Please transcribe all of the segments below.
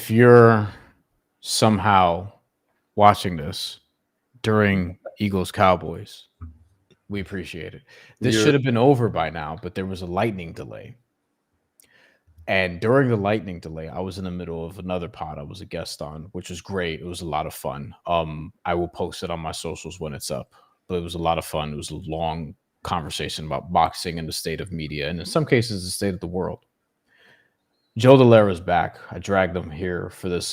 if you're somehow watching this during Eagles Cowboys, we appreciate it. This You're should have been over by now, but there was a lightning delay. And during the lightning delay, I was in the middle of another pod I was a guest on, which was great. It was a lot of fun. I will post it on my socials when it's up, but it was a lot of fun. It was a long conversation about boxing and the state of media, and in some cases, the state of the world. Joe Dellera is back. I dragged him here for this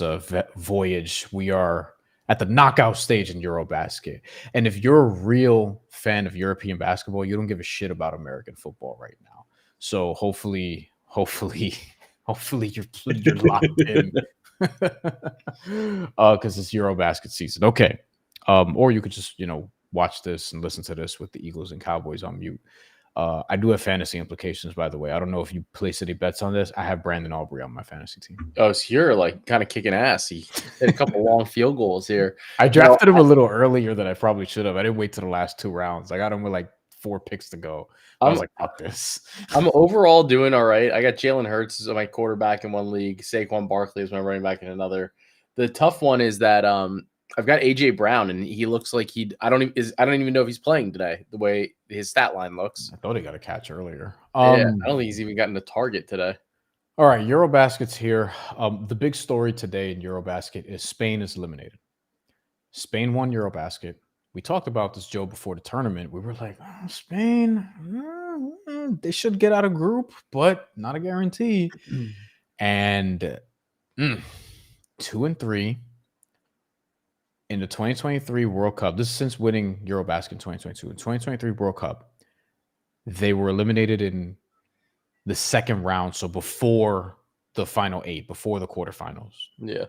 voyage. We are at the knockout stage in EuroBasket. And if you're a real fan of European basketball, you don't give a shit about American football right now. So hopefully you're locked in because it's EuroBasket season. Okay. Or you could just, watch this and listen to this with the Eagles and Cowboys on mute. I do have fantasy implications, by the way. I don't know if you place any bets on this. I have Brandon Aubrey on my fantasy team. Oh, so you're like kind of kicking ass. He hit a couple long field goals here. I drafted him a little earlier than I probably should have. I didn't wait to the last 2 rounds. I got him with like 4 picks to go. I was like, fuck this. I'm overall doing all right. I got Jalen Hurts as my quarterback in one league. Saquon Barkley is my running back in another. The tough one is that I've got AJ Brown, and he looks like I don't even know if he's playing today. The way his stat line looks, I thought he got a catch earlier. Yeah, I don't think he's even gotten a target today. All right, EuroBasket's here. The big story today in EuroBasket is Spain is eliminated. Spain won EuroBasket. We talked about this, Joe, before the tournament. We were like, Spain, they should get out of group, but not a guarantee. And 2-3. In the 2023 World Cup, this is since winning EuroBasket in 2022. In 2023 World Cup, they were eliminated in the second round, so before the final 8, before the quarterfinals. Yeah.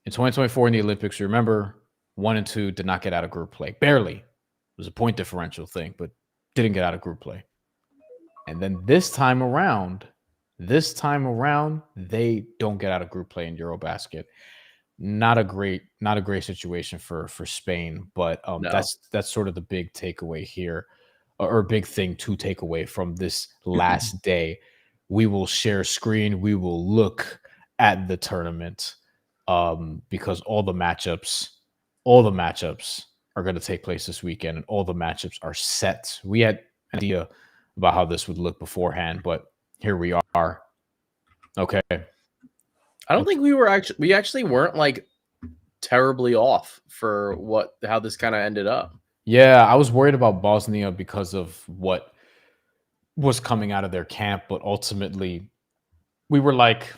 In 2024 in the Olympics, you remember 1 and 2 did not get out of group play. Barely. It was a point differential thing, but didn't get out of group play. And then this time around, they don't get out of group play in EuroBasket. Not a great situation for Spain, but no. that's sort of the big takeaway here, or big thing to take away from this last day. We will share screen. We will look at the tournament because all the matchups are going to take place this weekend, and all the matchups are set. We had an idea about how this would look beforehand, but here we are. Okay. I don't think we actually weren't like terribly off for how this kind of ended up. Yeah, I was worried about Bosnia because of what was coming out of their camp, but ultimately we were like,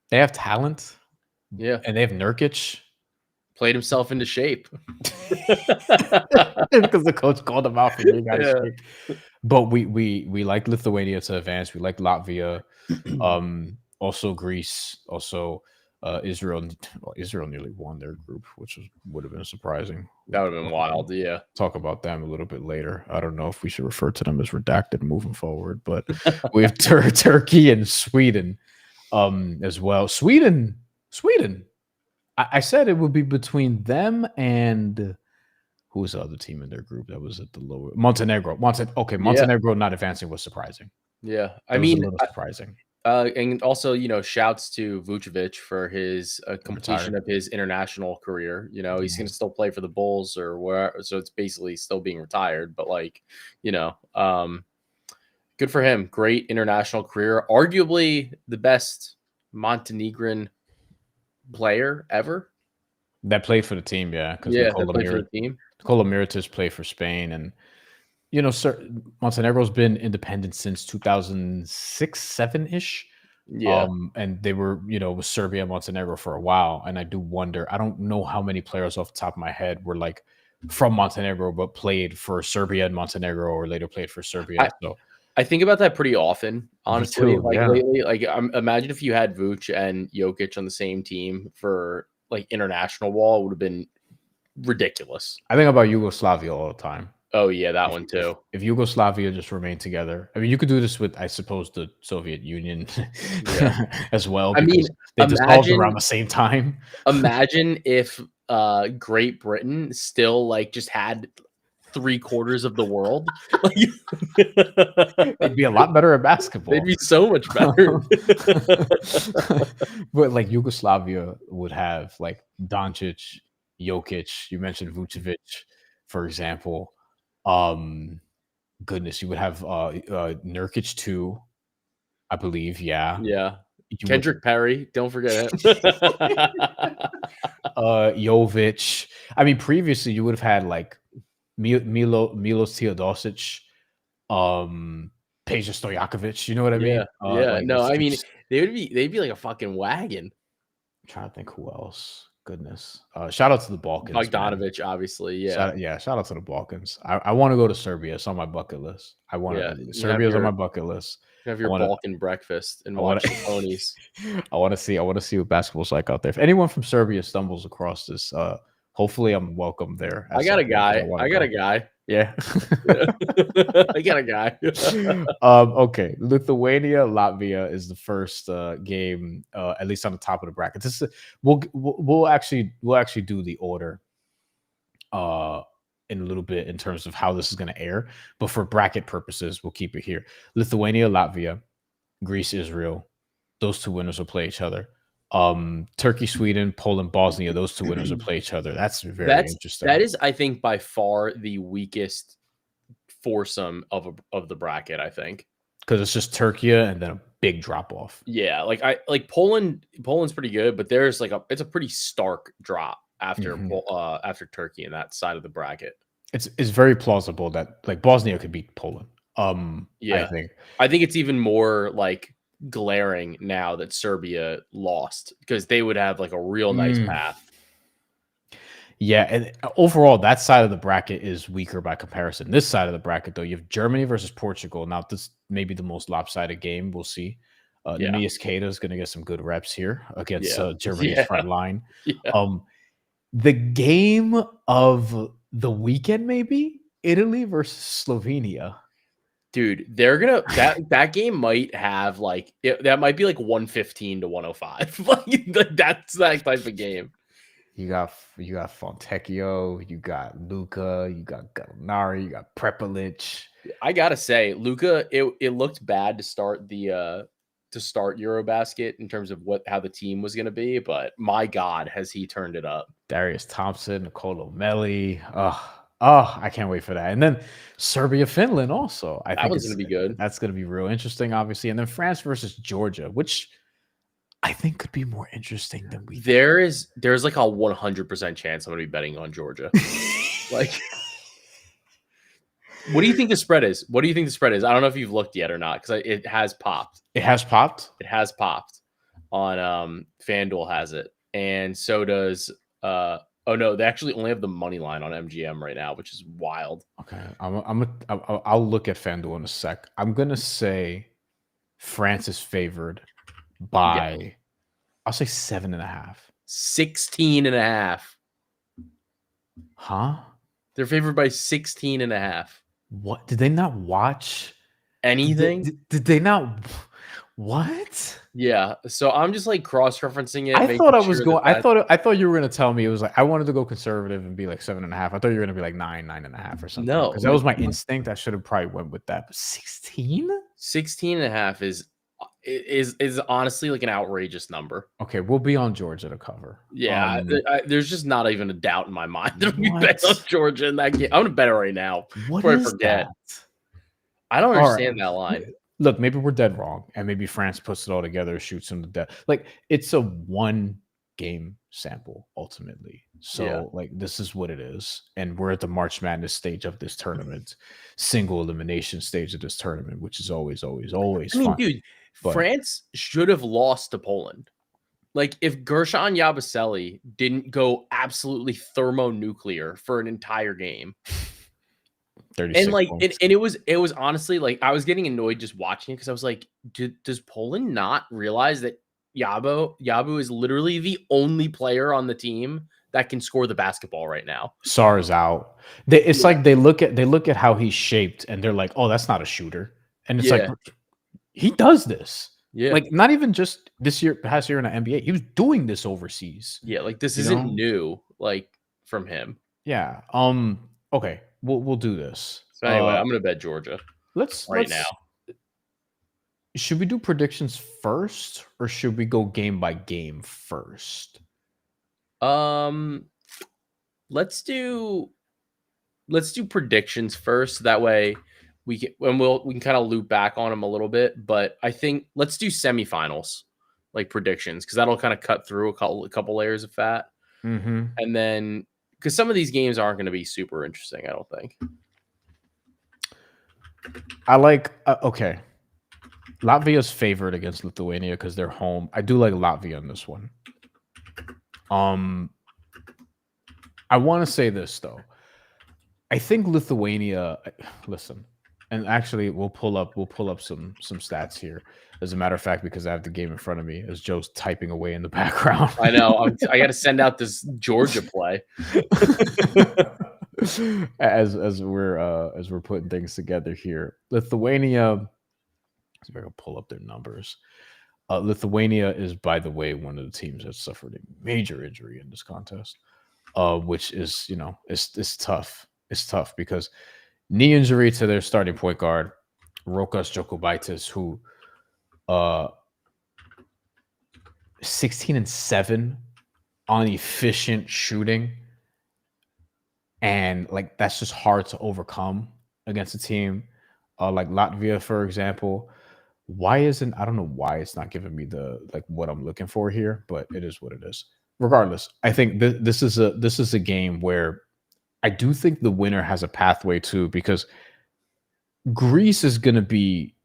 they have talent. Yeah. And they have Nurkic. Played himself into shape. Because the coach called him out for being out of shape. But we like Lithuania to advance. We like Latvia. Also Greece, also Israel. Israel nearly won their group, which would have been surprising. That would have been wild, yeah. Talk about them a little bit later. I don't know if we should refer to them as redacted moving forward, but we have Turkey and Sweden as well. Sweden. I said it would be between them and who was the other team in their group that was at the lower Montenegro. Montenegro not advancing was surprising. Yeah, I mean, a little surprising. And also, shouts to Vucevic for his completion of his international career. He's going to still play for the Bulls or wherever. So it's basically still being retired. But good for him. Great international career. Arguably the best Montenegrin player ever. That played for the team, yeah. Because Nikola Mirotic played for Spain, and Montenegro's been independent since 2006-7-ish. Yeah. And they were, with Serbia and Montenegro for a while. And I do wonder, I don't know how many players off the top of my head were like from Montenegro, but played for Serbia and Montenegro, or later played for Serbia. I think about that pretty often, honestly. Too, lately, imagine if you had Vooch and Jokic on the same team for international ball, it would have been ridiculous. I think about Yugoslavia all the time. Oh, yeah, that one too. If Yugoslavia just remained together. I mean, you could do this with, I suppose, the Soviet Union as well. I mean, they dissolved around the same time. Imagine if Great Britain still just had 3/4 of the world. Like, They'd be a lot better at they'd basketball. be so much better. But like Yugoslavia would have like Doncic, Jokic. You mentioned Vucevic, for example. Goodness, you would have Nurkic too, I believe. Yeah, Yeah. you would. Kendrick Perry, don't forget him. Jovic. I mean, previously you would have had like Milos Teodosic, Peja Stojakovic. You know what I mean? Yeah, yeah. Like No, I mean, it's they'd be like a fucking wagon. trying to think who else. Goodness. Shout out to the Balkans, man. Bogdanovich, obviously. Yeah, Shout out to the Balkans. I want to go to Serbia. It's on my bucket list. yeah. Serbia's on my bucket list. You have I your want to Balkan breakfast and I want watch the ponies. to I want to see what basketball's like out there. If anyone from Serbia stumbles across this, hopefully I'm welcome there. I got a guy. I got a guy. Yeah. I got a guy. Okay. Lithuania, Latvia is the first game, at least on the top of the bracket. This is we'll actually do the order in a little bit in terms of how this is going to air, but for bracket purposes, we'll keep it here. Lithuania, Latvia, Greece, Israel. Those two winners will play each other. Turkey, Sweden, Poland, Bosnia. Those two winners will play each other. That's very interesting. That is, I think, by far the weakest foursome of the bracket. I think because it's just Turkey and then a big drop off. Yeah, like Poland's pretty good, but there's it's a pretty stark drop after after Turkey in that side of the bracket. It's very plausible that like Bosnia could beat Poland. Yeah, I think it's even more like glaring now that Serbia lost because they would have like a real nice path. Yeah, and overall, that side of the bracket is weaker by comparison. This side of the bracket, though, you have Germany versus Portugal. Now, this may be the most lopsided game. We'll see. Neemias Queta is going to get some good reps here against Germany's front line. The game of the weekend, maybe Italy versus Slovenia. Dude, they're gonna that game might have that might be like 115 to 105. like that's that type of game. You got Fontecchio, you got Luka, you got Gallinari, you got Prepelic. I gotta say, Luka, it looked bad to start EuroBasket in terms of how the team was gonna be, but my God, has he turned it up? Darius Thompson, Nicolo Melli. I can't wait for that. And then Serbia, Finland also. I think it's gonna be good. That's gonna be real interesting, obviously. And then France versus Georgia, which I think could be more interesting than we think. There's like a 100% chance I'm gonna be betting on Georgia. Like, what do you think the spread is? I don't know if you've looked yet or not because it has popped. It has popped. It has popped on FanDuel has it, and so does oh no, they actually only have the money line on MGM right now, which is wild. Okay, I'll look at FanDuel in a sec. I'm gonna say France is favored by I'll say 7.5. 16.5. Huh? They're favored by 16.5. What? Did they not watch anything? Did they not? What? Yeah. So I'm just like cross-referencing it. I thought I was going. I thought you were gonna tell me it was like I wanted to go conservative and be like 7.5. I thought you were gonna be like 9.5 or something. No, because that was my instinct. I should have probably went with that. But 16? 16.5 is honestly like an outrageous number. Okay, we'll be on Georgia to cover. Yeah, there's just not even a doubt in my mind that we bet on Georgia in that game. I'm gonna bet it right now before I forget. I don't understand that line. Look, maybe we're dead wrong, and maybe France puts it all together, shoots them to death. Like it's a one game sample ultimately. So like this is what it is, and we're at the March Madness stage of this tournament, single elimination stage of this tournament, which is always I mean, fun. Dude, France should have lost to Poland. Like if Gershon Yabusele didn't go absolutely thermonuclear for an entire game. And like and it was honestly like I was getting annoyed just watching it because I was like, does Poland not realize that Yabu is literally the only player on the team that can score the basketball right now? Sar is out. It's like they look at how he's shaped and they're like, oh, that's not a shooter. And it's like he does this. Yeah. Like not even just past year in the NBA. He was doing this overseas. Yeah, like this isn't new, like from him. Yeah. Okay. we'll do this. So anyway, I'm gonna bet Georgia right now. Let's should we do predictions first or should we go game by game first? Um, let's do predictions first. That way we can kind of loop back on them a little bit. But I think let's do semifinals like predictions because that'll kind of cut through a couple layers of fat, Mm-hmm. and then because some of these games aren't going to be super interesting, I don't think. I like okay. Latvia's favored against Lithuania because they're home. I do like Latvia in this one. I want to say this though. I think Lithuania. Listen, and actually, we'll pull up some stats here. As a matter of fact, because I have the game in front of me, as Joe's typing away in the background. I know. I got to send out this Georgia play. as we're putting things together here, Lithuania. See if I can pull up their numbers. Lithuania is, by the way, one of the teams that suffered a major injury in this contest, which is, it's tough. It's tough because knee injury to their starting point guard, Rokas Jokubaitis, who 16-7 on efficient shooting. And like that's just hard to overcome against a team like Latvia, for example. I don't know why it's not giving me the like what I'm looking for here, but it is what it is. Regardless, I think this is a game where I do think the winner has a pathway too, because Greece is going to be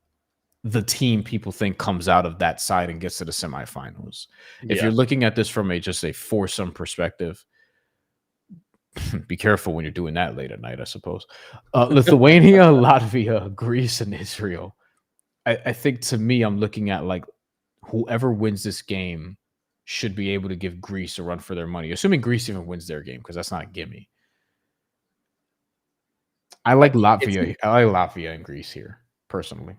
the team people think comes out of that side and gets to the semifinals. If you're looking at this from just a foursome perspective, be careful when you're doing that late at night, I suppose. Lithuania, Latvia, Greece, and Israel. I think to me, I'm looking at like whoever wins this game should be able to give Greece a run for their money, assuming Greece even wins their game, because that's not a gimme. I like Latvia. I like Latvia and Greece here, personally.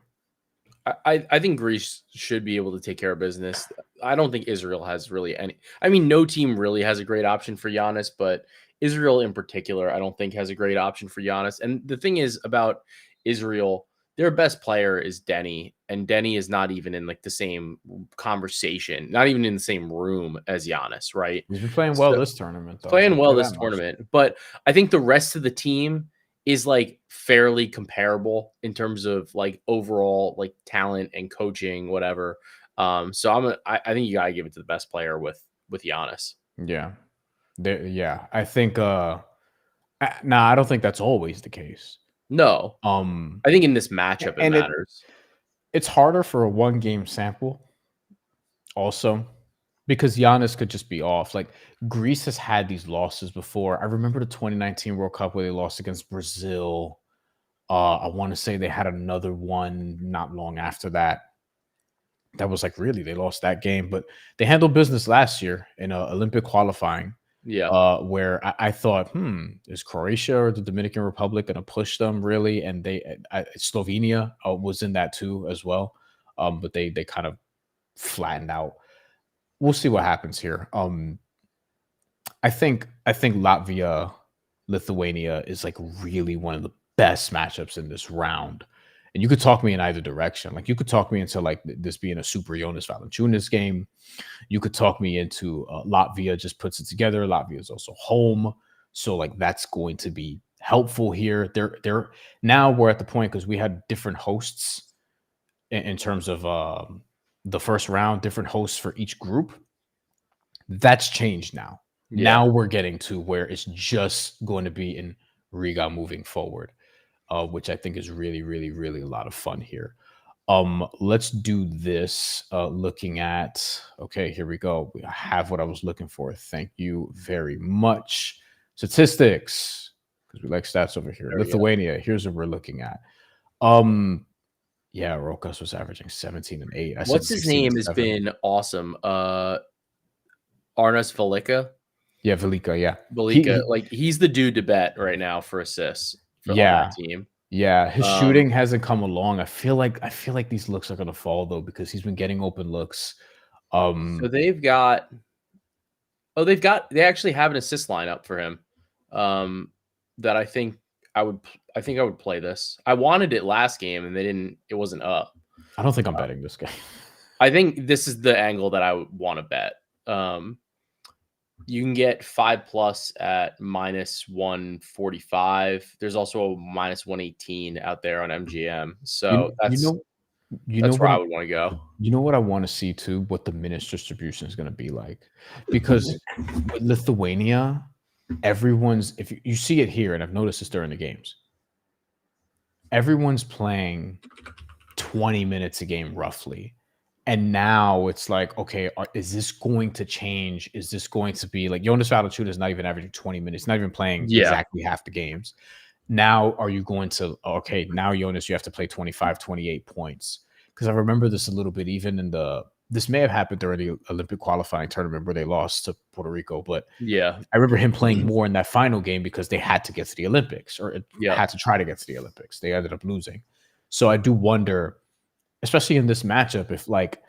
I think Greece should be able to take care of business. I don't think Israel has really any. I mean, no team really has a great option for Giannis, but Israel in particular, I don't think has a great option for Giannis. And the thing is about Israel, their best player is Denny, and Denny is not even in like the same conversation, not even in the same room as Giannis, right? He's been playing well this tournament, though. Playing well this tournament, but I think the rest of the team is like fairly comparable in terms of like overall like talent and coaching, whatever. So I think you gotta give it to the best player with Giannis. Yeah. I think I don't think that's always the case. No. I think in this matchup it matters. It's harder for a one game sample also because Giannis could just be off. Like Greece has had these losses before. I remember the 2019 World Cup where they lost against Brazil. I want to say they had another one not long after that. That was like really they lost that game, but they handled business last year in Olympic qualifying. Yeah. Where I thought, is Croatia or the Dominican Republic going to push them really? And Slovenia was in that too as well, but they kind of flattened out. We'll see what happens here. I think Latvia, Lithuania is like really one of the best matchups in this round. And you could talk me in either direction. Like you could talk me into like this being a super Jonas Valanciunas game. You could talk me into Latvia just puts it together. Latvia is also home, so like that's going to be helpful here. They're now we're at the point because we had different hosts in terms of the first round, different hosts for each group. That's changed now. Yeah. Now we're getting to where it's just going to be in Riga moving forward. Which I think is really, really, really a lot of fun here. Let's do this. Looking at, okay, here we go. I have what I was looking for. Thank you very much. Statistics, because we like stats over here. Lithuania, here's what we're looking at. Yeah, Rokas was averaging 17 and 8. What's his name has been awesome. Arnas Velika. Yeah, Velika, yeah. Velika, like he's the dude to bet right now for assists. On that team. Yeah, his shooting hasn't come along. I feel like these looks are gonna fall though because he's been getting open looks. So they actually have an assist lineup for him. That I think I think I would play this. I wanted it last game and it wasn't up. I don't think I'm betting this game. I think this is the angle that I would want to bet. You can get 5+ at -145. There's also a -118 out there on MGM. So You that's know, you know where what I would want to go. you know what I want to see too, what the minutes distribution is going to be like, because with Lithuania, everyone's if you see it here, and I've noticed this during the games, everyone's playing 20 minutes a game roughly. And now it's like, okay, is this going to change? Is this going to be like Jonas Valanciunas is not even averaging 20 minutes, not even playing exactly half the games. Now, are you going to, okay, now Jonas, you have to play 25, 28 points? Because I remember this a little bit, even in this may have happened during the Olympic qualifying tournament where they lost to Puerto Rico, but Yeah. I remember him playing more in that final game because they had to get to the Olympics or had to try to get to the Olympics. They ended up losing. So I do wonder, especially in this matchup, if like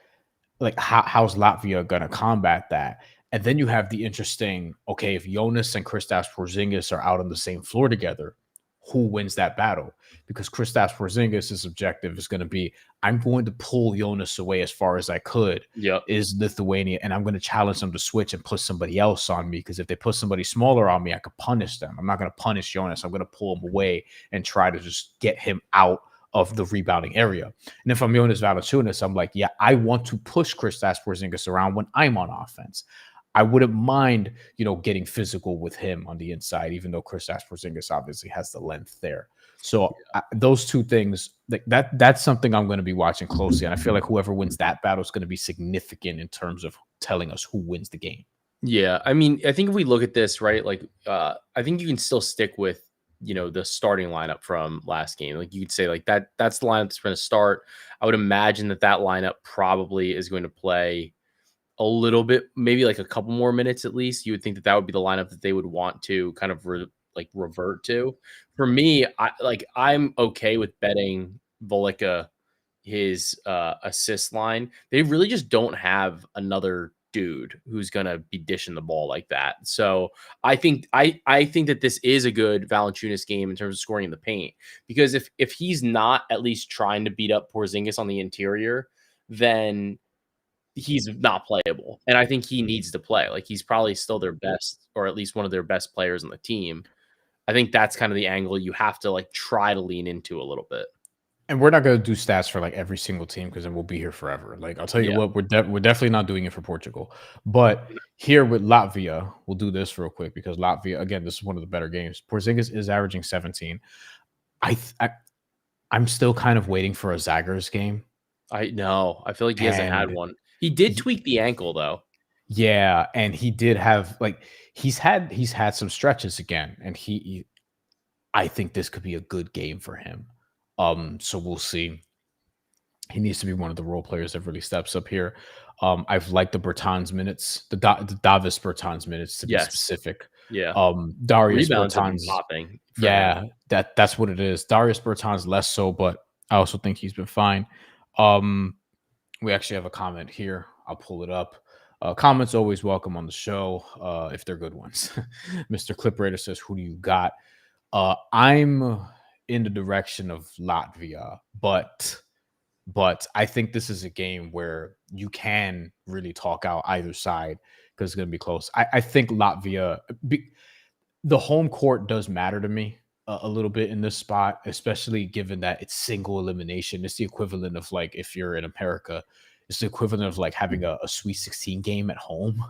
how's Latvia gonna combat that? And then you have the interesting, okay, if Jonas and Kristaps Porzingis are out on the same floor together, who wins that battle? Because Kristaps Porzingis' objective is going to be, I'm going to pull Jonas away as far as I could. Is Lithuania, and I'm going to challenge them to switch and put somebody else on me. Because if they put somebody smaller on me, I could punish them. I'm not going to punish Jonas. I'm going to pull him away and try to just get him out of the rebounding area. And if I'm Jonas Valanciunas, I'm like, yeah, I want to push Kristaps Porzingis around when I'm on offense. I wouldn't mind, getting physical with him on the inside, even though Kristaps Porzingis obviously has the length there. So those two things, that's something I'm going to be watching closely. And I feel like whoever wins that battle is going to be significant in terms of telling us who wins the game. Yeah. I mean, I think if we look at this, right, like I think you can still stick with, the starting lineup from last game. Like you could say like that's the lineup that's going to start. I would imagine that lineup probably is going to play a little bit, maybe like a couple more minutes at least. You would think that would be the lineup that they would want to kind of revert to. For me, I'm okay with betting Voleka his assist line. They really just don't have another dude who's gonna be dishing the ball like that. So I think that this is a good Valanciunas game in terms of scoring in the paint, because if he's not at least trying to beat up Porzingis on the interior, then he's not playable. And I think he needs to play. Like he's probably still their best, or at least one of their best players on the team. I think that's kind of the angle you have to try to lean into a little bit. And we're not going to do stats for every single team, because then we'll be here forever. I'll tell you what, we're definitely not doing it for Portugal. But here with Latvia, we'll do this real quick, because Latvia, again, this is one of the better games. Porzingis is averaging 17. I'm still kind of waiting for a Zagor's game. I know. I feel like he hasn't had one. He did tweak the ankle though. Yeah, and he did have he's had some stretches again, and I think this could be a good game for him. So we'll see. He needs to be one of the role players that really steps up here. I've liked the Bertans minutes, the Davis Bertans minutes to be specific. Yeah. Darius Rebounds Bertans popping. Yeah, that's what it is. Darius Bertans less so, but I also think he's been fine. We actually have a comment here. I'll pull it up. Comments always welcome on the show, if they're good ones. Mr. Clip Raider says, who do you got? I'm in the direction of Latvia, but I think this is a game where you can really talk out either side, because it's going to be close. I think Latvia, the home court does matter to me a little bit in this spot, especially given that it's single elimination. It's the equivalent of if you're in America, it's the equivalent of having a Sweet 16 game at home.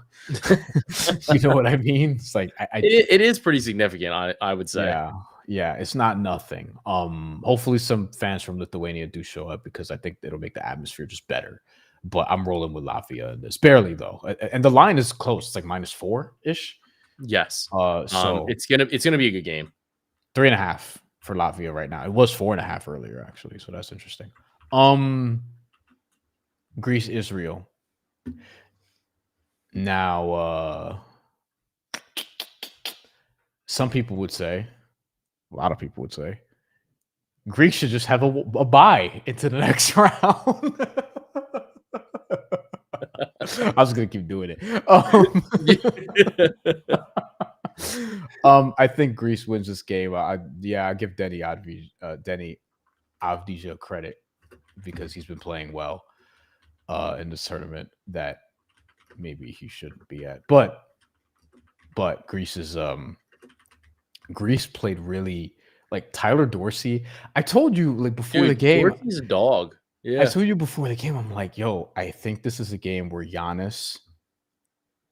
You know what I mean? It's it is pretty significant, I would say. Yeah, it's not nothing. Hopefully some fans from Lithuania do show up, because I think it'll make the atmosphere just better. But I'm rolling with Latvia in this, barely though, and the line is close. It's -4-ish. Yes. So it's gonna be a good game. 3.5 for Latvia right now. It was 4.5 earlier, actually. So that's interesting. Greece, Israel. Now, some people would say, a lot of people would say, Greece should just have a bye into the next round. I was gonna keep doing it. I think Greece wins this game. I give Denny Avdija credit because he's been playing well in this tournament that maybe he shouldn't be at. But Greece played really like Tyler Dorsey. I told you like before the Dude, game. Dorsey's a dog. I Yeah. told you before the game. I'm like, yo, I think this is a game where Giannis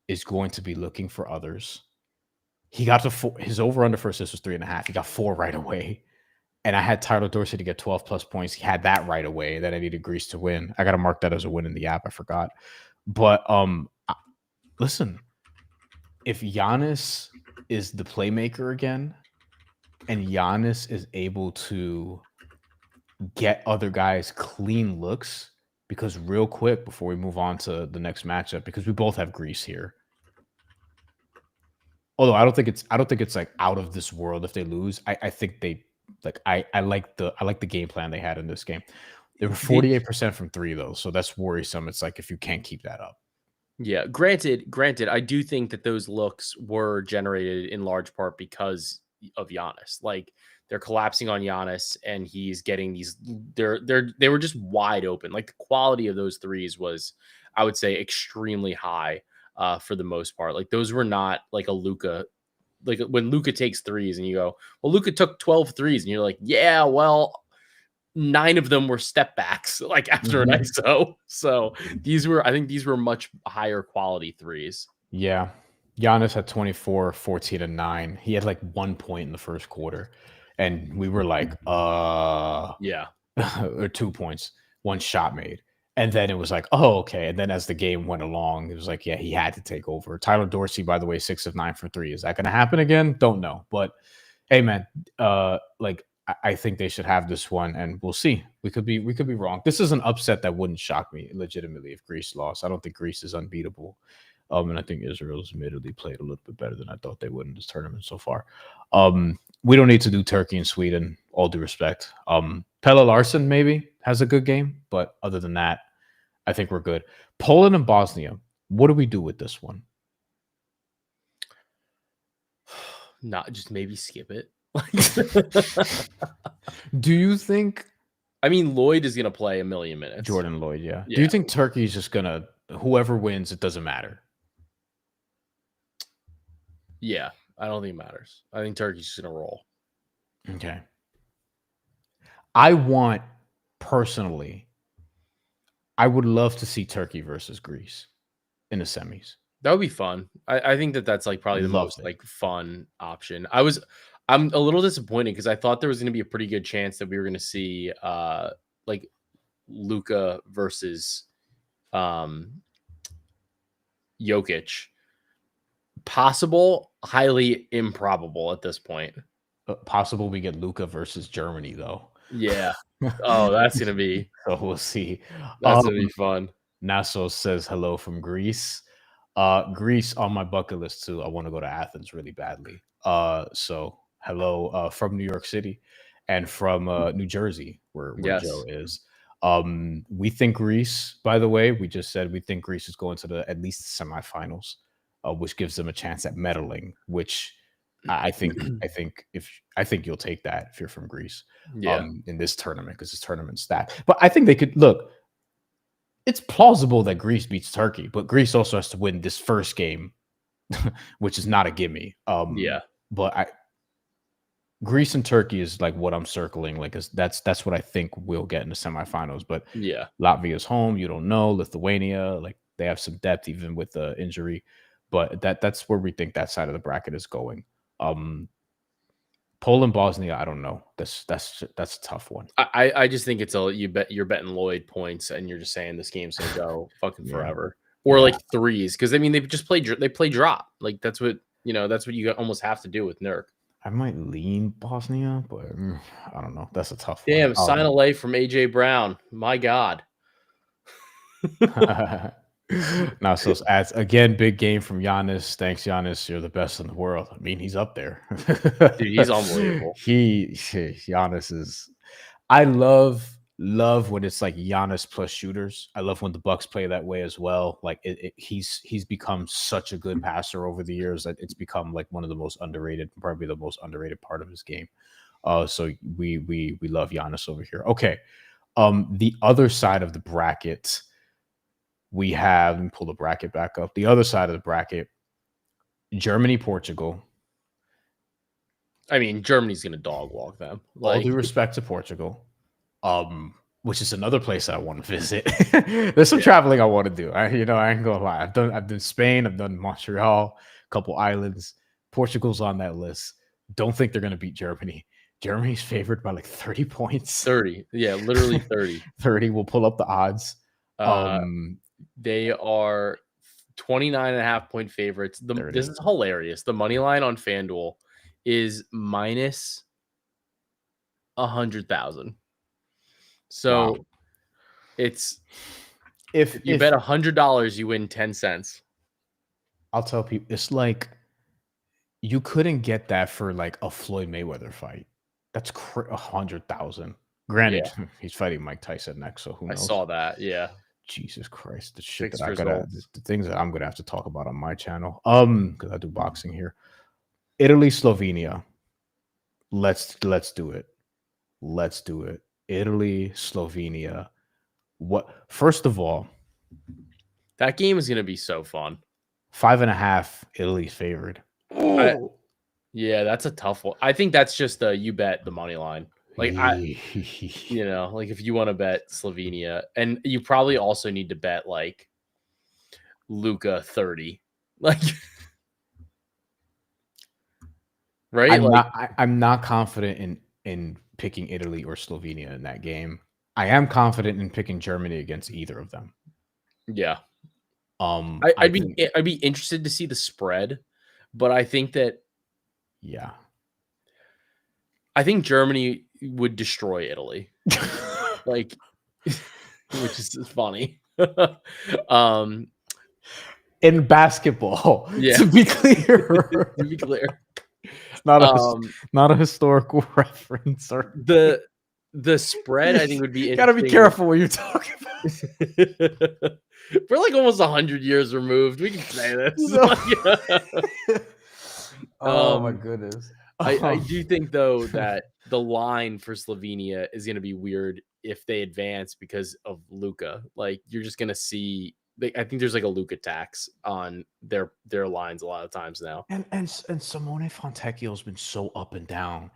is going to be looking for others. He got to his over under for assists was 3.5. He got 4 right away. And I had Tyler Dorsey to get 12 plus points. He had that right away. Then I needed Greece to win. I got to mark that as a win in the app. I forgot. But listen, if Giannis is the playmaker again, and Giannis is able to get other guys clean looks, because real quick before we move on to the next matchup, because we both have Greece here. Although I don't think it's like out of this world if they lose. I think they like I like the game plan they had in this game. They were 48% from 3 though, so that's worrisome. It's like if you can't keep that up. Yeah, granted, I do think that those looks were generated in large part because of Giannis. Like they're collapsing on Giannis, and he's getting these. They were just wide open. Like the quality of those threes was, I would say, extremely high for the most part. Like those were not like a Luka. Like when Luka takes threes, and you go, well, Luka took 12 threes, and you're like, yeah, well. 9 of them were step backs, like after an ISO. So I think these were much higher quality threes. Yeah. Giannis had 24, 14, and 9. He had like 1 point in the first quarter. And we were like, Yeah. or 2 points, 1 shot made. And then it was like, oh, okay. And then as the game went along, it was like, yeah, he had to take over. Tyler Dorsey, by the way, 6 of 9 for 3. Is that going to happen again? Don't know. But hey, man, like I think they should have this one, and we'll see. We could be wrong. This is an upset that wouldn't shock me legitimately if Greece lost. I don't think Greece is unbeatable. And I think Israel's admittedly played a little bit better than I thought they would in this tournament so far. We don't need to do Turkey and Sweden, all due respect. Pelle Larsson maybe has a good game, but other than that, I think we're good. Poland and Bosnia, what do we do with this one? Not just maybe skip it. Do you think? I mean, Lloyd is going to play a million minutes. Jordan Lloyd, yeah. Do you think Turkey's just going to, whoever wins, it doesn't matter? Yeah, I don't think it matters. I think Turkey's just going to roll. Okay. I would love to see Turkey versus Greece in the semis. That would be fun. I think that's like probably the most like fun option. I'm a little disappointed because I thought there was going to be a pretty good chance that we were going to see like Luka versus Jokic. Possible, highly improbable at this point. Possible we get Luka versus Germany though. Yeah. Oh, that's going to be. So we'll see. That's going to be fun. Naso says hello from Greece. Greece on my bucket list too. I want to go to Athens really badly. So hello from New York City and from New Jersey, where Joe is. We think Greece, by the way, we just said we think Greece is going to at least the semifinals, which gives them a chance at medaling, which I think you'll take that if you're from Greece in this tournament, because this tournament's stacked. But I think they could look. It's plausible that Greece beats Turkey, but Greece also has to win this first game, which is not a gimme. But Greece and Turkey is like what I'm circling. Like that's what I think we'll get in the semifinals. But Latvia's home. You don't know. Lithuania, like they have some depth even with the injury. But that's where we think that side of the bracket is going. Poland, Bosnia, I don't know. That's a tough one. I just think it's you're betting Lloyd points, and you're just saying this game's gonna go fucking forever, or like threes, because I mean they play drop, like that's what you almost have to do with Nurk. I might lean Bosnia, but I don't know. That's a tough one. Damn, sign a lay from AJ Brown. My God. Now, so adds again, big game from Giannis. Thanks, Giannis. You're the best in the world. I mean, he's up there. Dude, he's unbelievable. Giannis is. I love Love when it's like Giannis plus shooters. I love when the Bucks play that way as well. Like he's become such a good passer over the years that it's become like one of the most underrated, probably the most underrated part of his game. So we love Giannis over here. Okay. The other side of the bracket, we have, let me pull the bracket back up. The other side of the bracket, Germany, Portugal. I mean, Germany's gonna dog walk them. All Like, due respect to Portugal, which is another place that I want to visit. There's some traveling I want to do. I ain't gonna lie. I've done Spain, I've done Montreal, a couple islands. Portugal's on that list. Don't think they're gonna beat Germany. Germany's favored by like 30 points. 30. Yeah, literally 30. 30. We'll pull up the odds. They are 29.5-point favorites. This is hilarious. The money line on FanDuel is minus 100,000. So wow. it's if you bet $100, you win 10 cents. I'll tell people, it's like you couldn't get that for like a Floyd Mayweather fight. That's 100,000. Granted, he's fighting Mike Tyson next, so who knows? I saw that. Yeah. Jesus Christ, the shit the things that I'm gonna have to talk about on my channel. Because I do boxing here. Italy, Slovenia. Let's do it. Let's do it. Italy, Slovenia. First of all, that game is gonna be so fun. 5.5, Italy's favored. Yeah, that's a tough one. I think that's just you bet the money line. Like like if you want to bet Slovenia, and you probably also need to bet like Luka 30, like right. I'm not confident in picking Italy or Slovenia in that game. I am confident in picking Germany against either of them. Yeah. I'd be interested to see the spread, but I think that I think Germany would destroy Italy, like, which is funny. In basketball, to be clear, not a historical reference or the spread. I think would be. Gotta be careful what you're talking about. We're like almost 100 years removed. We can say this. Oh my goodness. I do think though that the line for Slovenia is going to be weird if they advance because of Luka. Like you're just going to see. I think there's like a Luka tax on their lines a lot of times now. And Simone Fontecchio has been so up and down.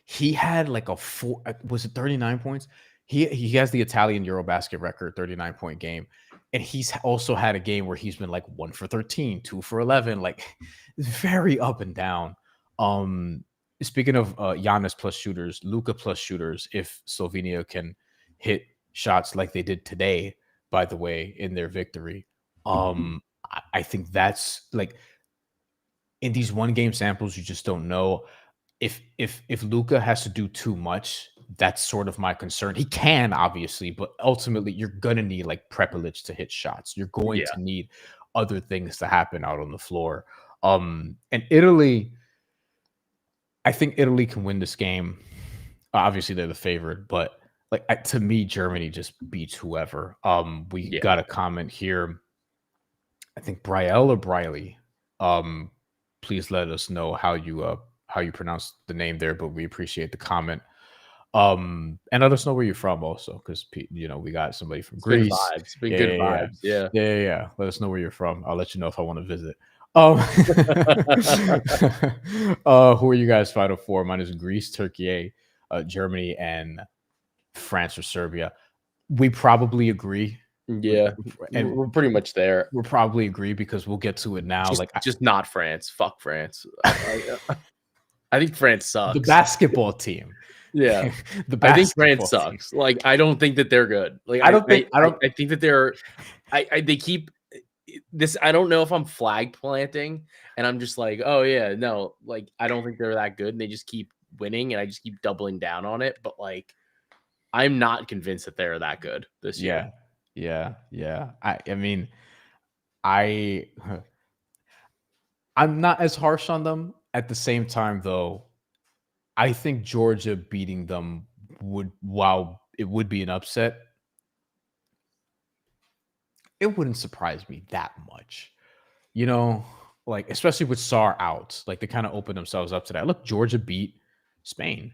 He had like was it 39 points? He has the Italian EuroBasket record, 39-point game. And he's also had a game where he's been like 1 for 13, 2 for 11, like very up and down. Speaking of Giannis plus shooters, Luka plus shooters, if Slovenia can hit shots like they did today, by the way, in their victory, I think that's like in these one game samples, you just don't know. If Luka has to do too much, that's sort of my concern. He can obviously, but ultimately you're gonna need like Prepelic to hit shots. You're going to need other things to happen out on the floor. And Italy, I think Italy can win this game. Obviously, they're the favorite, but like to me, Germany just beats whoever. We got a comment here. I think Brielle or Briley. Please let us know how you pronounce the name there, but we appreciate the comment. And let us know where you're from also, because we got somebody from Greece. It's been good vibes. Yeah. Let us know where you're from. I'll let you know if I want to visit. Who are you guys Final Four? Mine is Greece, Turkey, Germany, and France or Serbia. We probably agree. Yeah, and we're pretty much there. We'll probably agree because we'll get to it now. Just not France. Fuck France. I think France sucks. The basketball team. Yeah, I think France sucks. Team. Like, I don't think that they're good. Like, I think that they're. They keep this. I don't know if I'm flag planting, and I'm just like, oh yeah, no, like I don't think they're that good, and they just keep winning, and I just keep doubling down on it. But like, I'm not convinced that they're that good this year. Yeah. I mean, I'm not as harsh on them. At the same time, though, I think Georgia beating them would, while it would be an upset. It wouldn't surprise me that much. You know, like, especially with Sarr out, like, they kinda opened themselves up to that. Look, Georgia beat Spain.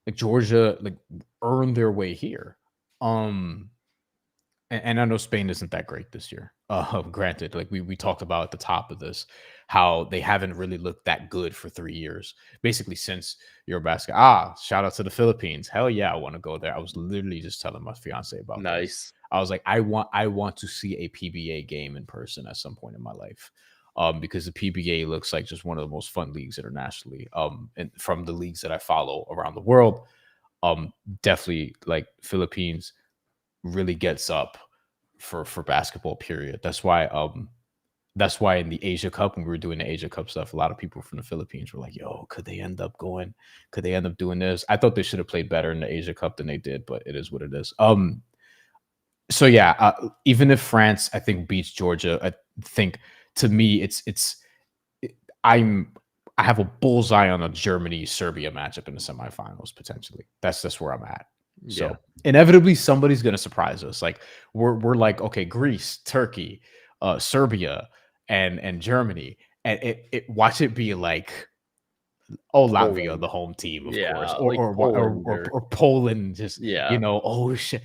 Like, Georgia, like, earned their way here. Um, and I know Spain isn't that great this year. Granted, like we talked about at the top of this, how they haven't really looked that good for 3 years, basically since EuroBasket. Shout out to the Philippines. Hell yeah, I want to go there. I was literally just telling my fiance about this. Nice. I was like, I want to see a PBA game in person at some point in my life. Because the PBA looks like just one of the most fun leagues internationally. And from the leagues that I follow around the world, definitely like Philippines really gets up for basketball, period. That's why in the Asia Cup, when we were doing the Asia Cup stuff, a lot of people from the Philippines were like, yo, could they end up going? Could they end up doing this? I thought they should have played better in the Asia Cup than they did, but it is what it is. So yeah, even if France, I think, beats Georgia, I think, to me, I'm I have a bullseye on a Germany Serbia matchup in the semifinals potentially. That's where I'm at. Yeah. So inevitably somebody's gonna surprise us. Like we're like, okay, Greece, Turkey, Serbia, and Germany, and watch it be like, oh, Latvia, Poland. the home team, of Yeah, course, like Poland or Poland, just, yeah. oh shit,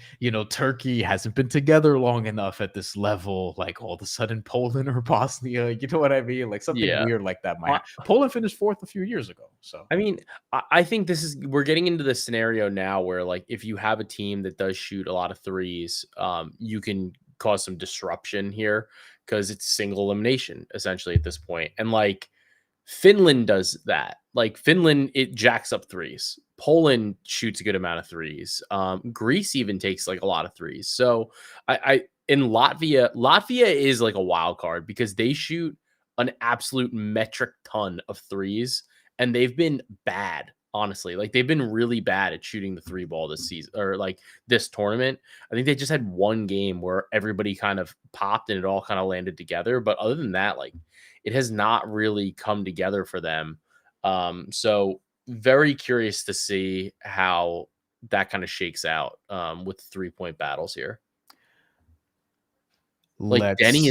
Turkey hasn't been together long enough at this level. Like all of a sudden, Poland or Bosnia, you know what I mean? Like something Yeah. weird like that might. Poland finished fourth a few years ago, so I mean, I think we're getting into the scenario now where, like, if you have a team that does shoot a lot of threes, you can cause some disruption here because it's single elimination essentially at this point. And like Finland does that. Like Finland, it jacks up threes. Poland shoots a good amount of threes. Greece even takes like a lot of threes. So I in Latvia is like a wild card because they shoot an absolute metric ton of threes, and they've been bad. Honestly, like they've been really bad at shooting the three ball this season or like this tournament. I think they just had one game where everybody kind of popped and it all kind of landed together. But other than that, like it has not really come together for them. So very curious to see how that kind of shakes out with 3-point battles here. Like let's Denny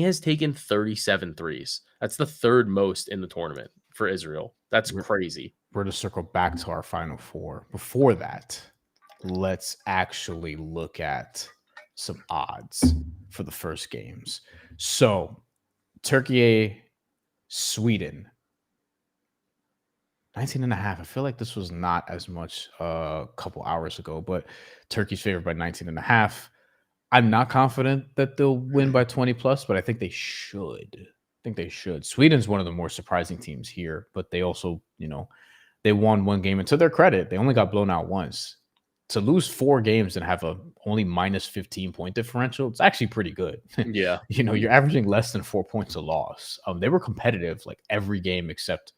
has taken 37 threes. That's the third most in the tournament for Israel. That's we're, crazy. we're to circle back to our final four. Before that, let's actually look at some odds for the first games. So Turkey, Sweden, 19.5. I feel like this was not as much a couple hours ago, but Turkey's favored by 19.5. I'm not confident that they'll win by 20 plus, but I think they should. I think they should. Sweden's one of the more surprising teams here, but they also, they won one game. And to their credit, they only got blown out once. To lose 4 games and have a only minus 15 point differential, it's actually pretty good. Yeah. You're averaging less than 4 points a loss. They were competitive like every game except,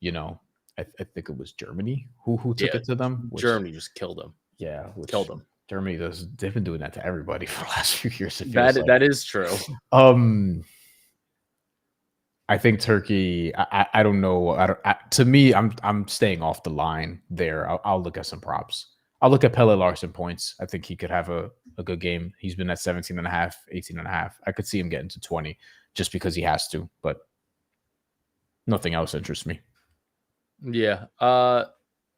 I think it was Germany who took it to them. Germany just killed them. Yeah, Killed them. Germany they've been doing that to everybody for the last few years. That is true. I think Turkey. I don't know. To me, I'm staying off the line there. I'll look at some props. I'll look at Pelle Larsson points. I think he could have a good game. He's been at 17.5, 18.5. I could see him getting to 20 just because he has to, but nothing else interests me. Yeah.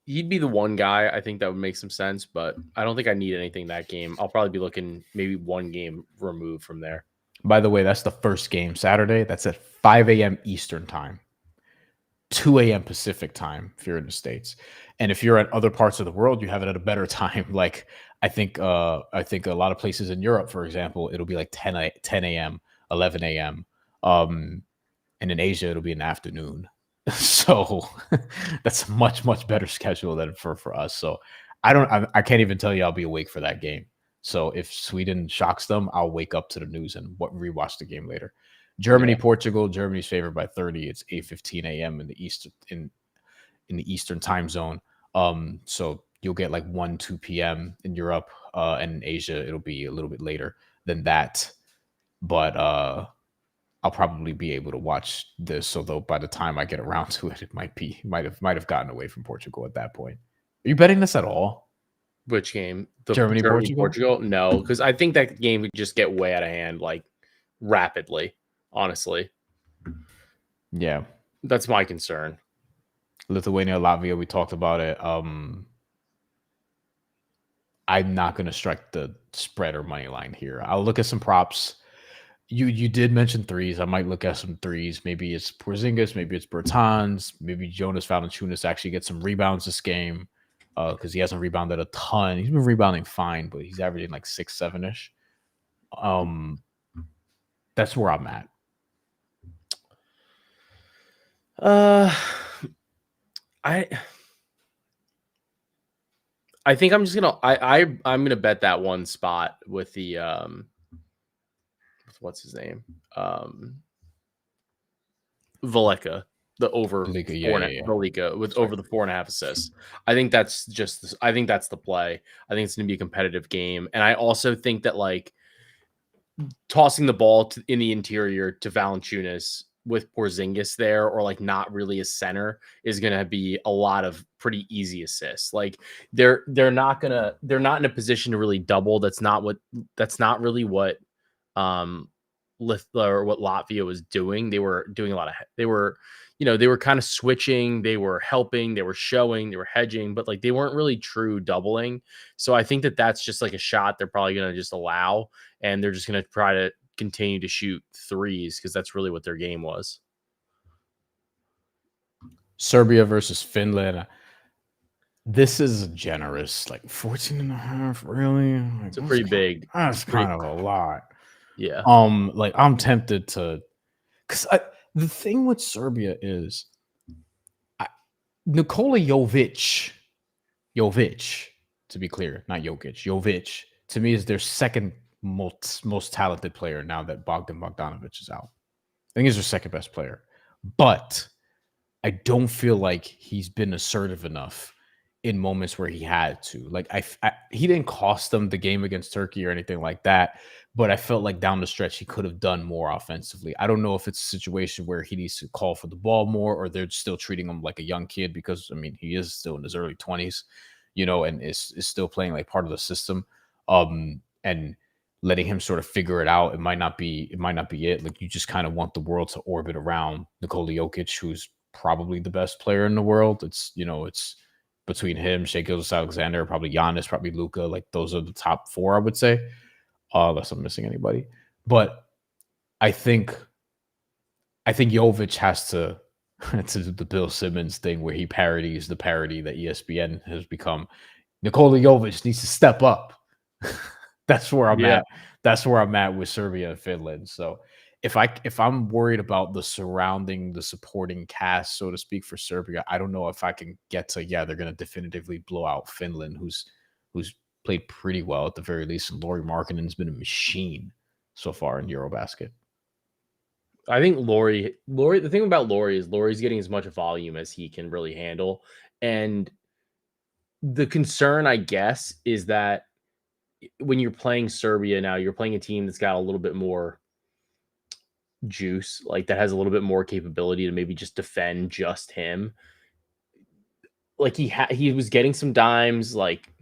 He'd be the one guy I think that would make some sense, but I don't think I need anything that game. I'll probably be looking maybe one game removed from there. By the way, that's the first game Saturday. That's at 5 a.m. Eastern time, 2 a.m. Pacific time if you're in the States. And if you're at other parts of the world, you have it at a better time. Like I think a lot of places in Europe, for example, it'll be like 10 a.m., 11 a.m. And in Asia, it'll be in the afternoon. So that's a much, much better schedule than for us. So I can't even tell you I'll be awake for that game. So if Sweden shocks them, I'll wake up to the news and rewatch the game later. Germany, Portugal. Germany's favored by 30. It's 8:15 a.m. in the Eastern time zone. So you'll get like 1-2 p.m. in Europe, and in Asia it'll be a little bit later than that. But I'll probably be able to watch this. Although by the time I get around to it, it might have gotten away from Portugal at that point. Are you betting this at all? Which game? The Germany, Portugal? Portugal? No, because I think that game would just get way out of hand like rapidly. Honestly, Yeah. that's my concern. Lithuania, Latvia, we talked about it. I'm not going to strike the spread or money line here. I'll look at some props. You did mention threes. I might look at some threes. Maybe it's Porzingis, maybe it's Bertans, maybe Jonas Valanciunas actually gets some rebounds this game because he hasn't rebounded a ton. He's been rebounding fine, but he's averaging like 6, 7-ish. That's where I'm at. I think I'm just gonna I'm gonna bet that one spot with the what's his name? Veleka, the over Veleka with over the 4.5 assists. I think that's the play. I think it's gonna be a competitive game. And I also think that like tossing the ball in the interior to Valanciunas with Porzingis there, or like not really a center, is going to be a lot of pretty easy assists. Like they're not in a position to really double. That's not really what what Latvia was doing. They were doing they were kind of switching, they were helping, they were showing, they were hedging, but like they weren't really true doubling. So I think that that's just like a shot they're probably going to just allow, and they're just going to try to continue to shoot threes because that's really what their game was. Serbia versus Finland. This is generous, like 14.5. Really? Like, it's a pretty big. That's kind of a lot. Yeah. Like I'm tempted to, because the thing with Serbia is Nikola Jovic, to be clear, not Jokic, Jovic, to me is their second most talented player now that Bogdan Bogdanovic is out. I think he's their second best player. But I don't feel like he's been assertive enough in moments where he had to. Like he didn't cost them the game against Turkey or anything like that, but I felt like down the stretch he could have done more offensively. I don't know if it's a situation where he needs to call for the ball more, or they're still treating him like a young kid, because I mean he is still in his early 20s, and is still playing like part of the system. And letting him sort of figure it out. It might not be it. Like you just kind of want the world to orbit around Nikola Jokic, who's probably the best player in the world. It's between him, Shai Gilgeous-Alexander, probably Giannis, probably Luka. Like those are the top 4, I would say, unless I'm missing anybody. But I think Jovic has to do the Bill Simmons thing where he parodies the parody that ESPN has become. Nikola Jovic needs to step up. That's where I'm at. That's where I'm at with Serbia and Finland. So if I'm worried about the supporting cast, so to speak, for Serbia, I don't know if I can get to, they're going to definitively blow out Finland, who's played pretty well at the very least. And Lauri Markkanen's been a machine so far in EuroBasket. I think Lauri, the thing about Lauri is Lauri's getting as much volume as he can really handle. And the concern, I guess, is that when you're playing Serbia now, you're playing a team that's got a little bit more juice, like that has a little bit more capability to maybe just defend just him. Like he was getting some dimes. Like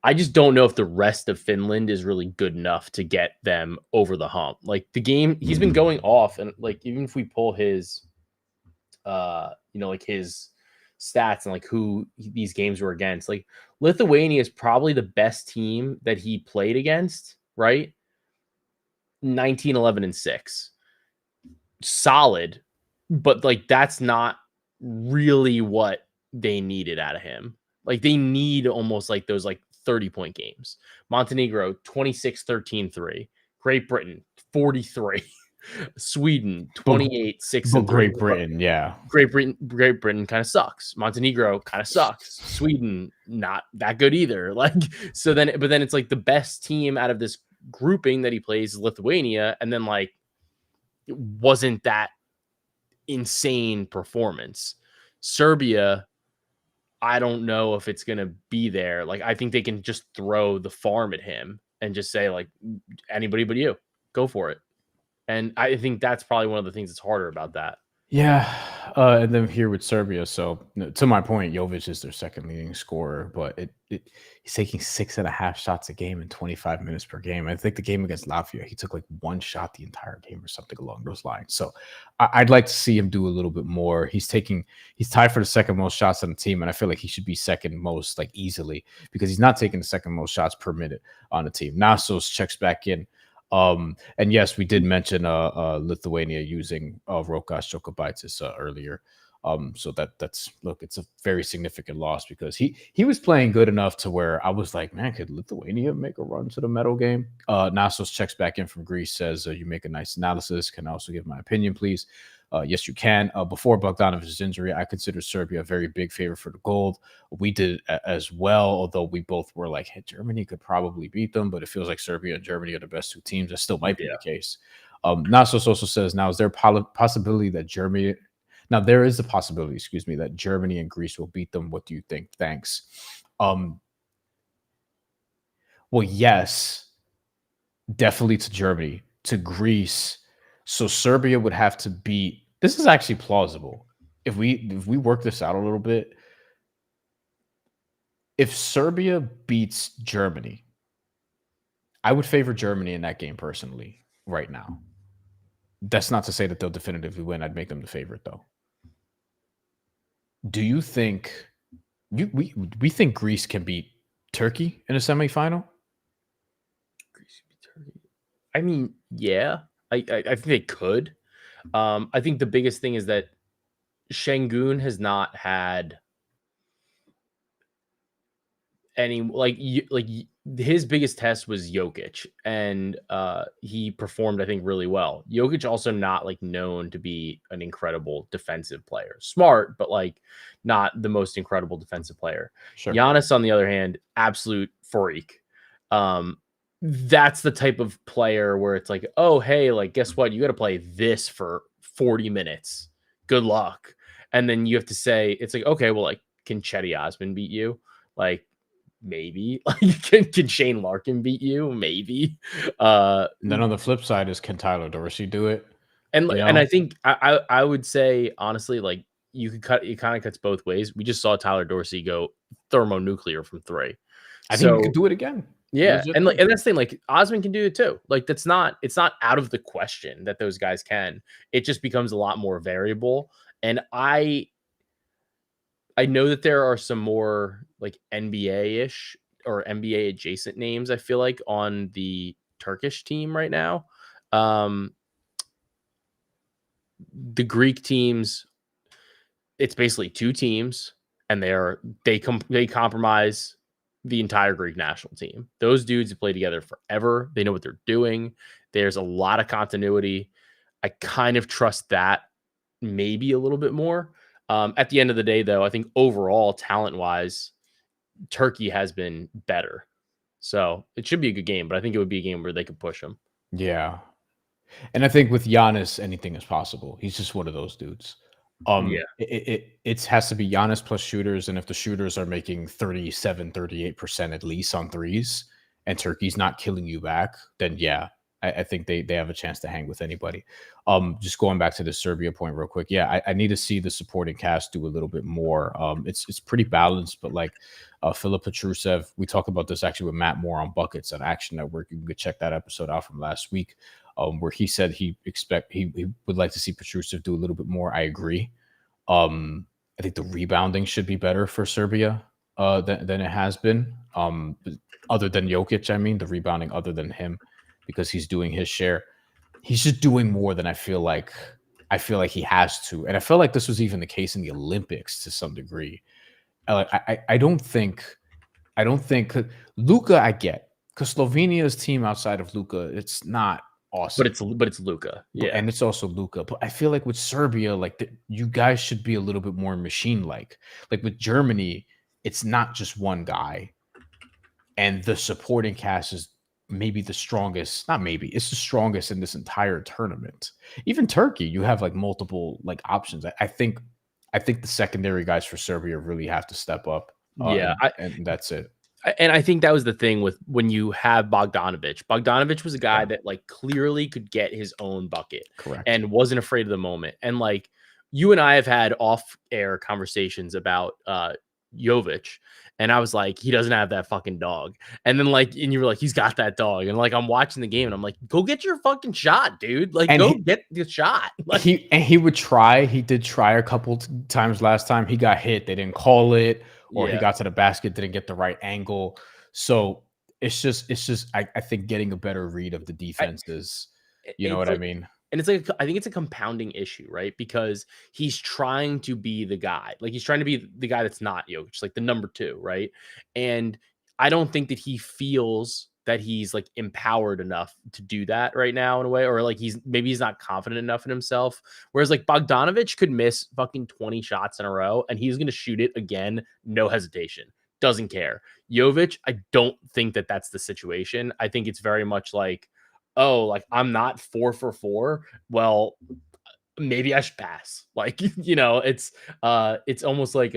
I just don't know if the rest of Finland is really good enough to get them over the hump. Like the game, he's been going off, and like even if we pull his, like his stats and like who these games were against, like Lithuania is probably the best team that he played against, right? 19, 11, and 6. Solid, but like that's not really what they needed out of him. Like they need almost like those like 30-point games. Montenegro 26, 13, 3. Great Britain 43. Sweden 28, 6, and 3. Great Britain, yeah. Great Britain kind of sucks. Montenegro kind of sucks. Sweden not that good either. Like but then it's like the best team out of this grouping that he plays is Lithuania, and then like it wasn't that insane performance. Serbia, I don't know if it's gonna be there. Like I think they can just throw the farm at him and just say like anybody but you, go for it. And I think that's probably one of the things that's harder about that. Yeah, and then here with Serbia. So to my point, Jovic is their second leading scorer, but he's taking 6.5 shots a game and 25 minutes per game. I think the game against Latvia, he took like one shot the entire game or something along those lines. So I'd like to see him do a little bit more. He's tied for the second most shots on the team, and I feel like he should be second most like easily because he's not taking the second most shots per minute on the team. Nasos checks back in. And yes, we did mention Lithuania using Rokas Jokubaitis earlier. So that's look, it's a very significant loss because he was playing good enough to where I was like, man, could Lithuania make a run to the medal game? Nasos checks back in from Greece, says you make a nice analysis. Can I also give my opinion, please? Yes, you can. Before Bogdanovic's injury, I considered Serbia a very big favorite for the gold. We did as well, although we both were like, hey, Germany could probably beat them, but it feels like Serbia and Germany are the best two teams. That still might be the case. Nasos also says, now, is there a possibility that Germany... Now, there is a possibility, excuse me, that Germany and Greece will beat them. What do you think? Thanks. Well, yes, definitely to Germany. To Greece, so Serbia would have to beat... This is actually plausible. If we work this out a little bit, if Serbia beats Germany, I would favor Germany in that game personally right now. That's not to say that they'll definitively win. I'd make them the favorite, though. Do you think we think Greece can beat Turkey in a semifinal? Greece beat Turkey. I mean, yeah, I think they could. I think the biggest thing is that Şengün has not had any his biggest test was Jokic, and he performed, I think, really well. Jokic also not like known to be an incredible defensive player. Smart, but like not the most incredible defensive player. Sure. Giannis, on the other hand, absolute freak. That's the type of player where it's like, oh, hey, like, guess what? You got to play this for 40 minutes. Good luck. And then you have to say, it's like, okay, well, like, can Chetty Osman beat you? Like, maybe. Like, can Shane Larkin beat you? Maybe. And then on the flip side is, can Tyler Dorsey do it? And I think I would say, honestly, like, it kind of cuts both ways. We just saw Tyler Dorsey go thermonuclear from 3. I think he could do it again. Yeah, and that's the thing. Like, Osman can do it too. Like, it's not out of the question that those guys can. It just becomes a lot more variable. And I know that there are some more like NBA-ish or NBA adjacent names, I feel like, on the Turkish team right now. The Greek teams, it's basically 2 teams, and they compromise the entire Greek national team. Those dudes have played together forever. They know what they're doing. There's a lot of continuity. I kind of trust that maybe a little bit more. At the end of the day, though, I think overall, talent-wise, Turkey has been better. So it should be a good game, but I think it would be a game where they could push them. Yeah. And I think with Giannis, anything is possible. He's just one of those dudes. It has to be Giannis plus shooters, and if the shooters are making 37-38% at least on threes, and Turkey's not killing you back, then yeah, I think they have a chance to hang with anybody. Just going back to the Serbia point real quick, yeah, I need to see the supporting cast do a little bit more. It's pretty balanced, but like Filip Petrusev, we talked about this actually with Matt Moore on Buckets on Action Network. You can check that episode out from last week. Where he said he would like to see Petrusev do a little bit more. I agree. I think the rebounding should be better for Serbia than it has been. Other than Jokic, I mean, the rebounding other than him, because he's doing his share. He's just doing more than I feel like he has to. And I feel like this was even the case in the Olympics to some degree. I don't think Luka, I get, because Slovenia's team outside of Luka, it's not awesome. But it's Luka. Yeah. And it's also Luka. But I feel like with Serbia, like you guys should be a little bit more machine-like. Like with Germany, it's not just one guy. And the supporting cast is maybe the strongest. Not maybe. It's the strongest in this entire tournament. Even Turkey, you have like multiple like options. I think the secondary guys for Serbia really have to step up. And that's it. And I think that was the thing with when you have Bogdanovich. Bogdanovich was a guy that like clearly could get his own bucket. Correct. And wasn't afraid of the moment. And like you and I have had off-air conversations about Jovic, and I was like, he doesn't have that fucking dog. And then and you were like, he's got that dog. And I'm watching the game, and I'm like, go get your fucking shot, dude. Like, And go get the shot. he would try. He did try a couple times last time. He got hit. They didn't call it, or he Yeah. got to the basket, didn't get the right angle. So it's just I think getting a better read of the defenses. You know It's what I like, mean? and it's like, I think it's a compounding issue, right? Because he's trying to be the guy, like he's trying to be the guy that's not Jokic, like the number 2, right? And I don't think that he feels that he's like empowered enough to do that right now in a way, or like he's not confident enough in himself. Whereas like Bogdanovich could miss fucking 20 shots in a row and he's going to shoot it again, no hesitation, doesn't care. Jovic, I don't think that that's the situation. I think it's very much like, oh, like I'm not 4 for 4. Well, maybe I should pass. Like, it's almost like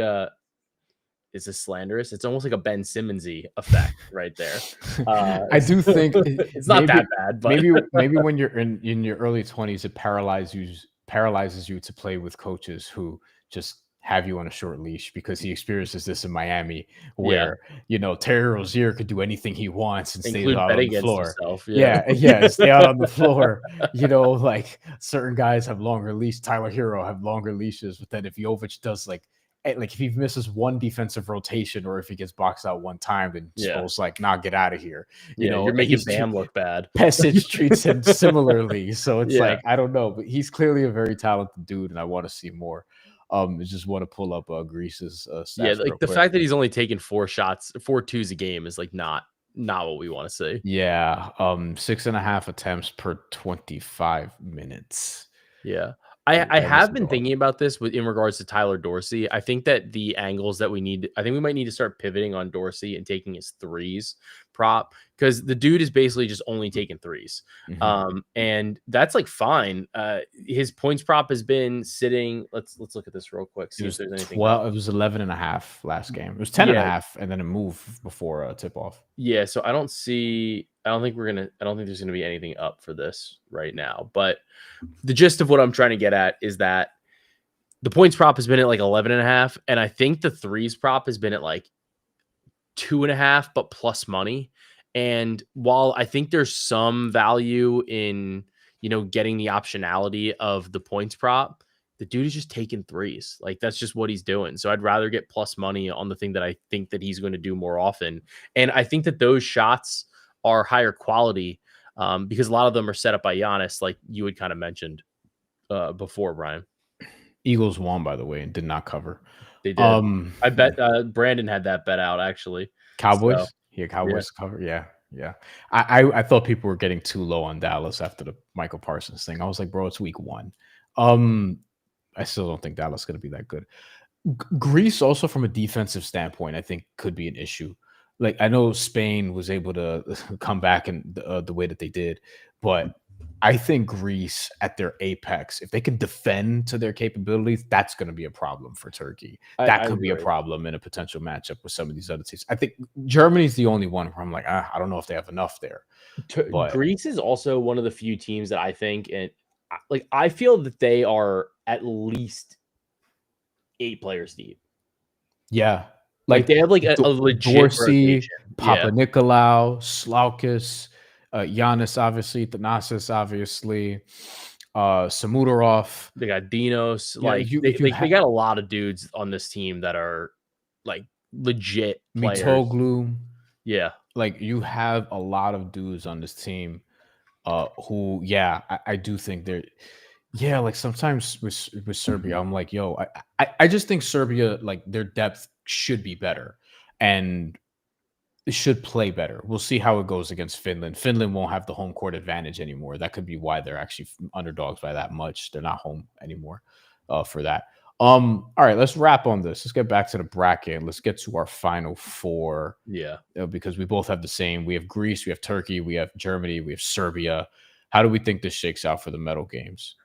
is this slanderous? It's almost like a Ben Simmonsy effect right there. I do think It's not that bad, but maybe when you're in your early 20s, it paralyzes you to play with coaches who just have you on a short leash, because he experiences this in Miami yeah, where Terry Rozier could do anything he wants and stays include out bet on the against floor. himself. Yeah. Yeah, stay out on the floor. Like certain guys have longer leash. Tyler Hero have longer leashes, but then if Jovic does like if he misses one defensive rotation or if he gets boxed out one time, then Yeah. Sproul's like, nah, get out of here. You're making Bam look bad. Pesic treats him similarly. So it's Yeah. like, I don't know, but he's clearly a very talented dude, and I want to see more. I just want to pull up Greece's Yeah, stats like real the quick. fact that he's only taking 4 shots, 4 twos a game is like not what we want to see. Yeah, 6.5 attempts per 25 minutes. Yeah. I That is have been dog. thinking about this in regards to Tyler Dorsey. I think that the angles that I think we might need to start pivoting on Dorsey and taking his threes prop, because the dude is basically just only taking threes. Mhm. And that's like fine. His points prop has been sitting. Let's look at this real quick, It see if was there's anything up. 12. It was 11.5 last game. It was 10 and a Yeah, half, and then it moved before tip off. yeah. So I don't think there's gonna be anything up for this right now. But the gist of what I'm trying to get at is that the points prop has been at like 11.5. And I think the threes prop has been at like 2.5, but plus money. And while I think there's some value in, getting the optionality of the points prop, the dude is just taking threes. Like that's just what he's doing. So I'd rather get plus money on the thing that I think that he's going to do more often. And I think that those shots are higher quality, because a lot of them are set up by Giannis, like you had kind of mentioned before, Brian. Eagles won, by the way, and did not cover. They did. I bet Brandon had that bet out actually. So, Cowboys? Yeah, yeah. Cowboys cover. Yeah. I thought people were getting too low on Dallas after the Michael Parsons thing. I was like, bro, it's week 1. I still don't think Dallas is going to be that good. Greece also, from a defensive standpoint, I think could be an issue. Like, I know Spain was able to come back in the way that they did, but I think Greece at their apex, if they can defend to their capabilities, that's going to be a problem for Turkey. That I could be a agree. problem in a potential matchup with some of these other teams. I think Germany's the only one where I'm like, I don't know if they have enough there. But Greece is also one of the few teams that I think, and like I feel that they are at least 8 players deep. yeah, Like they have like a legit Dorsey, rotation. Papa Yeah, Nicolau, Slaukis, Giannis, obviously, Thanasis, obviously, Samudorov. they got Dinos. You know, Like they got a lot of dudes on this team that are like legit players. Mitoglu. Yeah, Like, you have a lot of dudes on this team who, I do think they're, like sometimes with Serbia, I'm like, yo, I just think Serbia, like, their depth should be better and should play better. We'll see how it goes against Finland. Finland won't have the home court advantage anymore. That could be why they're actually underdogs by that much. They're not home anymore for that. All right, let's wrap on this. Let's get back to the bracket. Let's get to our final 4. yeah. Because we both have the same. We have Greece, we have Turkey, we have Germany, we have Serbia. How do we think this shakes out for the medal games?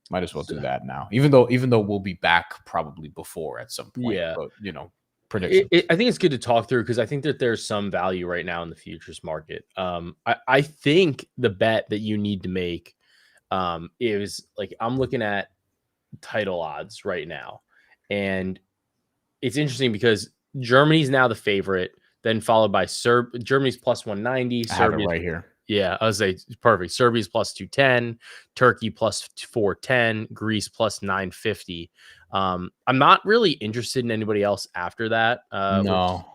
Might as well do that now. Even though we'll be back probably before at some point. Yeah. But predictions. I think it's good to talk through because I think that there's some value right now in the futures market. I think the bet that you need to make is like I'm looking at title odds right now. And it's interesting because Germany's now the favorite, then followed by Germany's plus 190, I have it Serbia's right here. yeah, I was say perfect. Serbia's plus 210, Turkey plus 410, Greece plus 950. I'm not really interested in anybody else after that. Which No.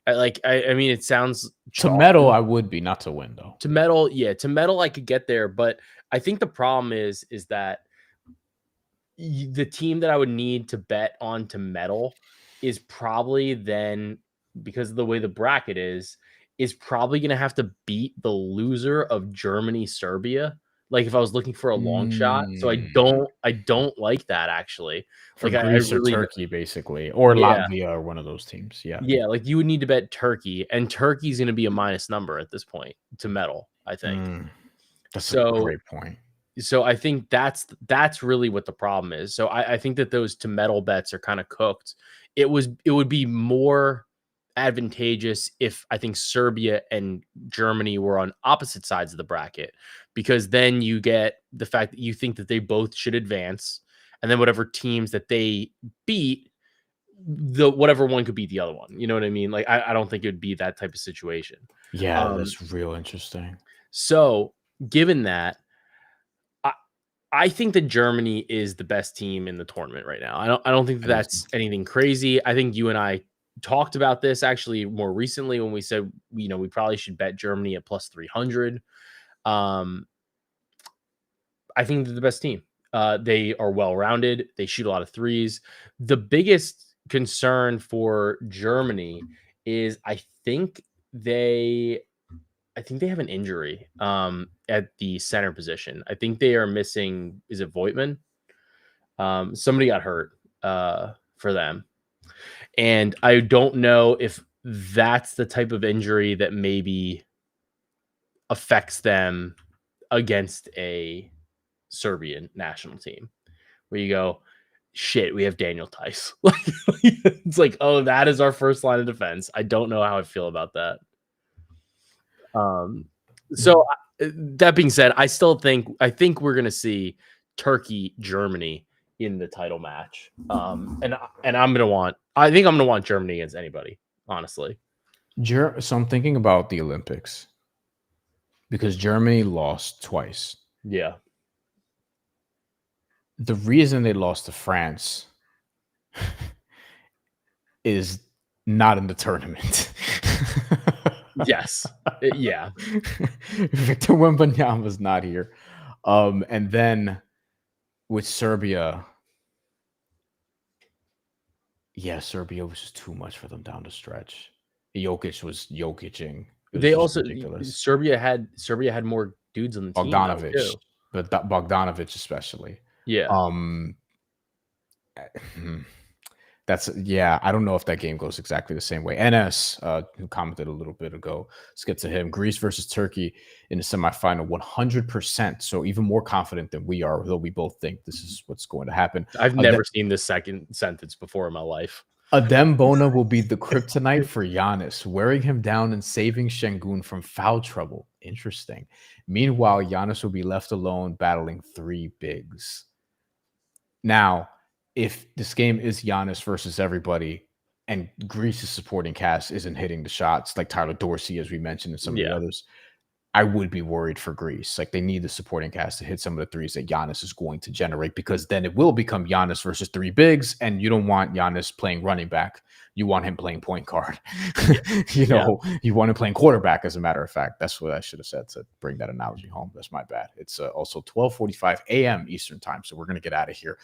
I mean, it sounds To medal, chalky. I would be, not to win though. To medal, yeah, to medal, I could get there, but I think the problem is that the team that I would need to bet on to medal is probably then, because of the way the bracket is probably going to have to beat the loser of Germany Serbia. Like if I was looking for a long shot, so Mm. I don't like that actually. For Like I Greece or really Turkey, basically, or yeah Latvia or one of those teams. Yeah. yeah, like you would need to bet Turkey, and Turkey's going to be a minus number at this point to medal, I think. Mm. That's a So great point. I think that's really what the problem is. So I think that those to metal bets are kind of cooked. It would be more advantageous if I think Serbia and Germany were on opposite sides of the bracket, because then you get the fact that you think that they both should advance, and then whatever teams that they beat, the whatever one could beat the other one. You know what I mean? Like I don't think it would be that type of situation. Yeah, Um, that's real interesting. so given that, I think that Germany is the best team in the tournament right now. I don't think I do. that's anything crazy. I think you and I talked about this actually more recently when we said, you know, we probably should bet Germany at plus 300. Um, I think they're the best team. They are well rounded. They shoot a lot of threes. The biggest concern for Germany is they I think they have an injury at the center position. I think they are missing. Is it Voigtman? Somebody got hurt for them, and I don't know if that's the type of injury that maybe affects them against a Serbian national team, where you go, shit, we have Daniel Tice. It's like, oh, that is our first line of defense. I don't know how I feel about that. So that being said, I think we're gonna see Turkey Germany in the title match. And I think I'm gonna want Germany against anybody, honestly. So I'm thinking about the Olympics because Germany lost twice. Yeah. The reason they lost to France is not in the tournament. Yes. Yeah. Victor Wembanyama's not here. And then with Serbia, yeah, Serbia was just too much for them down the stretch. Jokic was Jokicing. It was They just also ridiculous. Serbia had more dudes on the team though, Bogdanovic, too. but Bogdanovic especially. Yeah. Um, yeah. I don't know if that game goes exactly the same way. NS, who commented a little bit ago, let's get to him. Greece versus Turkey in the semifinal, 100%. So even more confident than we are, though we both think this is what's going to happen. I've never seen this second sentence before in my life. Adem Bona will be the kryptonite for Giannis, wearing him down and saving Şengün from foul trouble. Interesting. Meanwhile, Giannis will be left alone battling three bigs. Now, if this game is Giannis versus everybody and Greece's supporting cast isn't hitting the shots like Tyler Dorsey, as we mentioned, and some of the others, I would be worried for Greece. Like they need the supporting cast to hit some of the threes that Giannis is going to generate, because then it will become Giannis versus three bigs, and you don't want Giannis playing running back. You want him playing point guard. You want him playing quarterback, as a matter of fact. That's what I should have said to bring that analogy home. That's my bad. It's also 12:45 a.m. Eastern time, so we're going to get out of here.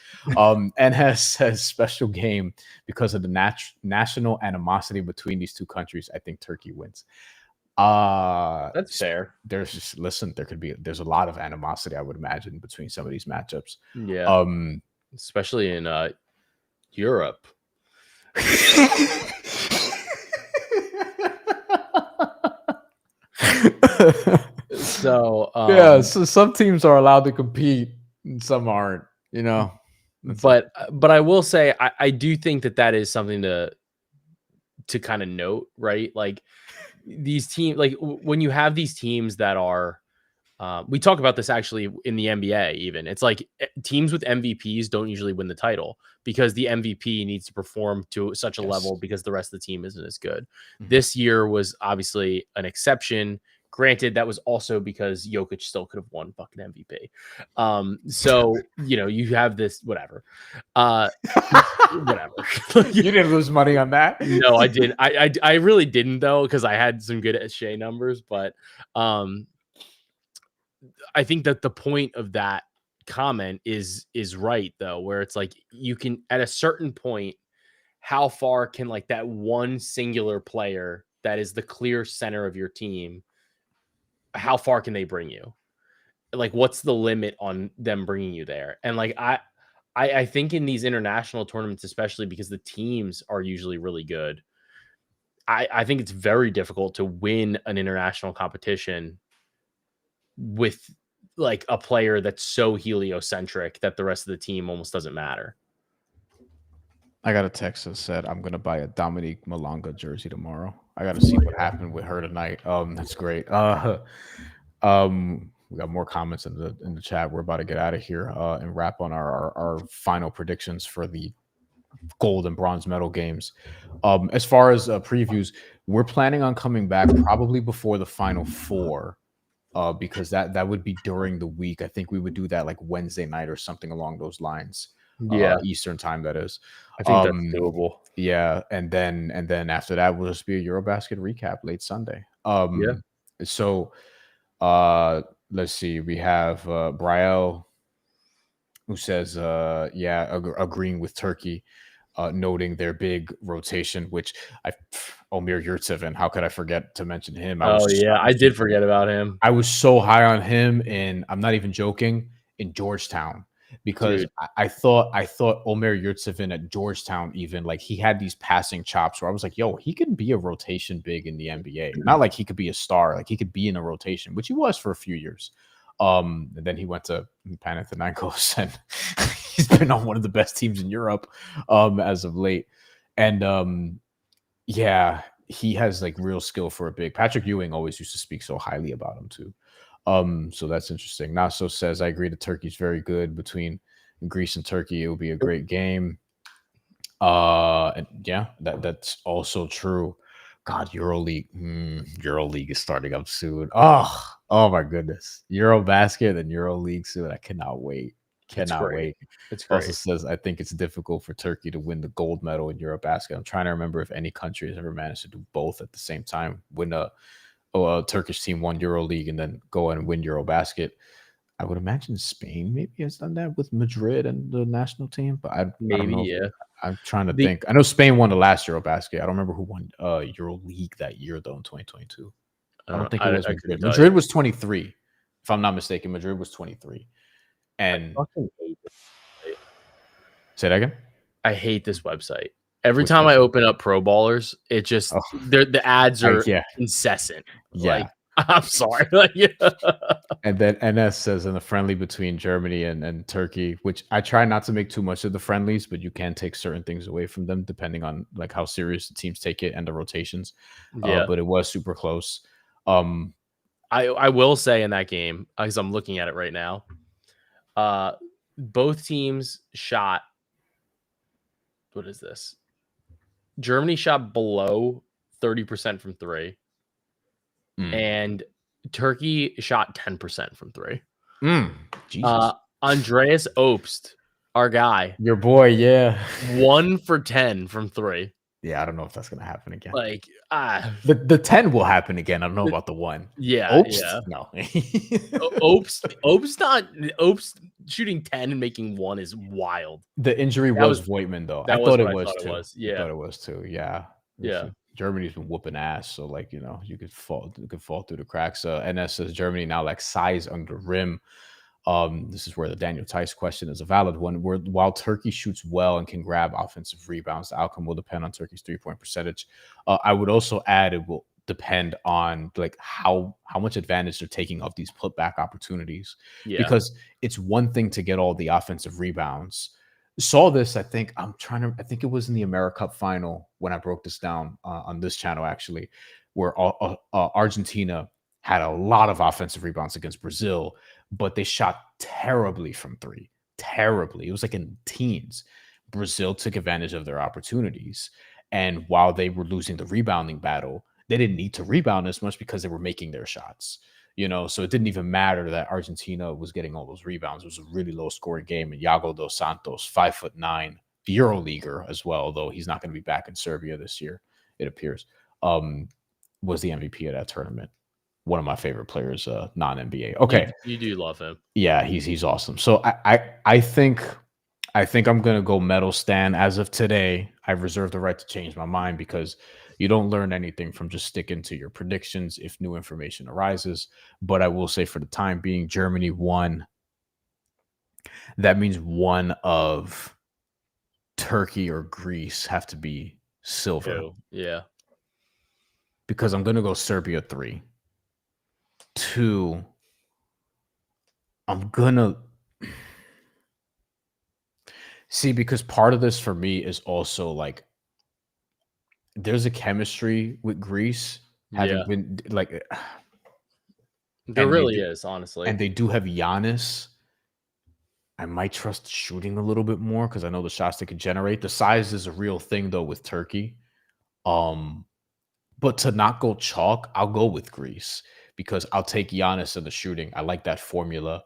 NS says special game because of the national animosity between these two countries. I think Turkey wins. That's fair. There's there's a lot of animosity, I would imagine, between some of these matchups. Yeah. Especially in Europe. So so some teams are allowed to compete and some aren't, but I will say I do think that is something to kind of note, right? Like these teams, like when you have these teams that are We talk about this actually in the NBA even. It's like teams with MVPs don't usually win the title because the MVP needs to perform to such a Yes. level because the rest of the team isn't as good. Mhm. This year was obviously an exception. Granted, that was also because Jokic still could have won fucking MVP. So, you have this, whatever. Whatever. You didn't lose money on that. No, I didn't. I really didn't though, because I had some good Shea numbers, but I think that the point of that comment is right though, where it's like you can at a certain point, how far can like that one singular player that is the clear center of your team, how far can they bring you? Like, what's the limit on them bringing you there? And like I think in these international tournaments, especially because the teams are usually really good, I think it's very difficult to win an international competition with like a player that's so heliocentric that the rest of the team almost doesn't matter. I got a text that said I'm gonna buy a Dominique Malonga jersey tomorrow. I got to see what happened with her tonight. That's great. We got more comments in the chat. We're about to get out of here and wrap on our final predictions for the gold and bronze medal games. As far as previews, we're planning on coming back probably before the final four. Because that would be during the week. I think we would do that like Wednesday night or something along those lines. Yeah, Eastern time, that is. I think that's doable. Yeah, and then after that will just be a EuroBasket recap late Sunday. Yeah. So let's see. We have Brielle who says agreeing with Turkey, noting their big rotation, which Omer Yurtseven, how could I forget to mention him? I did forget about him. I was so high on him, and I'm not even joking, in Georgetown, because I thought Omer Yurtseven at Georgetown, even like he had these passing chops where I was like, yo, he could be a rotation big in the NBA. Not like he could be a star, like he could be in a rotation, which he was for a few years. And then he went to Panathinaikos, and he's been on one of the best teams in Europe as of late. And yeah, he has like real skill for a big. Patrick Ewing always used to speak so highly about him too. So that's interesting. Naso says, I agree that Turkey's very good. Between Greece and Turkey, it will be a great game. And yeah, that's also true. God, EuroLeague is starting up soon. Oh my goodness. EuroBasket and EuroLeague soon. I cannot wait. Cannot wait. It's great. Also says, I think it's difficult for Turkey to win the gold medal in EuroBasket. I'm trying to remember if any country has ever managed to do both at the same time. Win a Turkish team won EuroLeague and then go and win EuroBasket. I would imagine Spain maybe has done that with Madrid and the national team, but I don't know. Yeah. I'm trying to think. I know Spain won the last EuroBasket. I don't remember who won EuroLeague that year though in 2022. I don't think it was Madrid. Madrid was 23, if I'm not mistaken. Madrid was 23. And I fucking hate this. Say that again. I hate this website. Every time I open up Pro Ballers, it just the ads are incessant. Yeah. Like, I'm sorry. And then NS says in the friendly between Germany and Turkey, which I try not to make too much of the friendlies, but you can take certain things away from them depending on like how serious the teams take it and the rotations. But it was super close. I will say in that game, because I'm looking at it right now, both teams shot. What is this? Germany shot below 30% from three. And Turkey shot 10% from three. Jesus. Andreas Obst, our guy, your boy, 1 for 10 from three. Yeah, I don't know if that's gonna happen again. Like the 10 will happen again. I don't know about the 1. Obst? No. Obst shooting 10 and making 1 is wild. The injury was Voigtman though. I thought it was too. Yeah, I thought it was too. Yeah. Germany's been whooping ass, so like you could fall through the cracks. NS says Germany now like size under rim. This is where the Daniel Tice question is a valid one. While Turkey shoots well and can grab offensive rebounds, the outcome will depend on Turkey's 3-point percentage. I would also add it will depend on like how much advantage they're taking of these putback opportunities. Because it's one thing to get all the offensive rebounds. Saw this, I think it was in the AmeriCup final when I broke this down on this channel actually, where Argentina had a lot of offensive rebounds against Brazil, but they shot terribly from three. Terribly. It was like in teens. Brazil took advantage of their opportunities. And while they were losing the rebounding battle, they didn't need to rebound as much because they were making their shots. So it didn't even matter that Argentina was getting all those rebounds. It was a really low scoring game. And Iago dos Santos, 5'9", EuroLeaguer as well, though he's not going to be back in Serbia this year, it appears, was the MVP of that tournament. One of my favorite players, non-NBA. Okay. You do love him. Yeah, he's awesome. So I think I'm gonna go medal stand as of today. I reserve the right to change my mind because you don't learn anything from just sticking to your predictions if new information arises. But I will say for the time being, Germany won. That means one of Turkey or Greece have to be silver. Yeah. Because I'm gonna go Serbia 3. 2, I'm gonna see, because part of this for me is also like there's a chemistry with Greece having been like there really is, honestly. And they do have Giannis. I might trust shooting a little bit more because I know the shots they could generate. The size is a real thing though with Turkey. But to not go chalk, I'll go with Greece because I'll take Giannis in the shooting. I like that formula.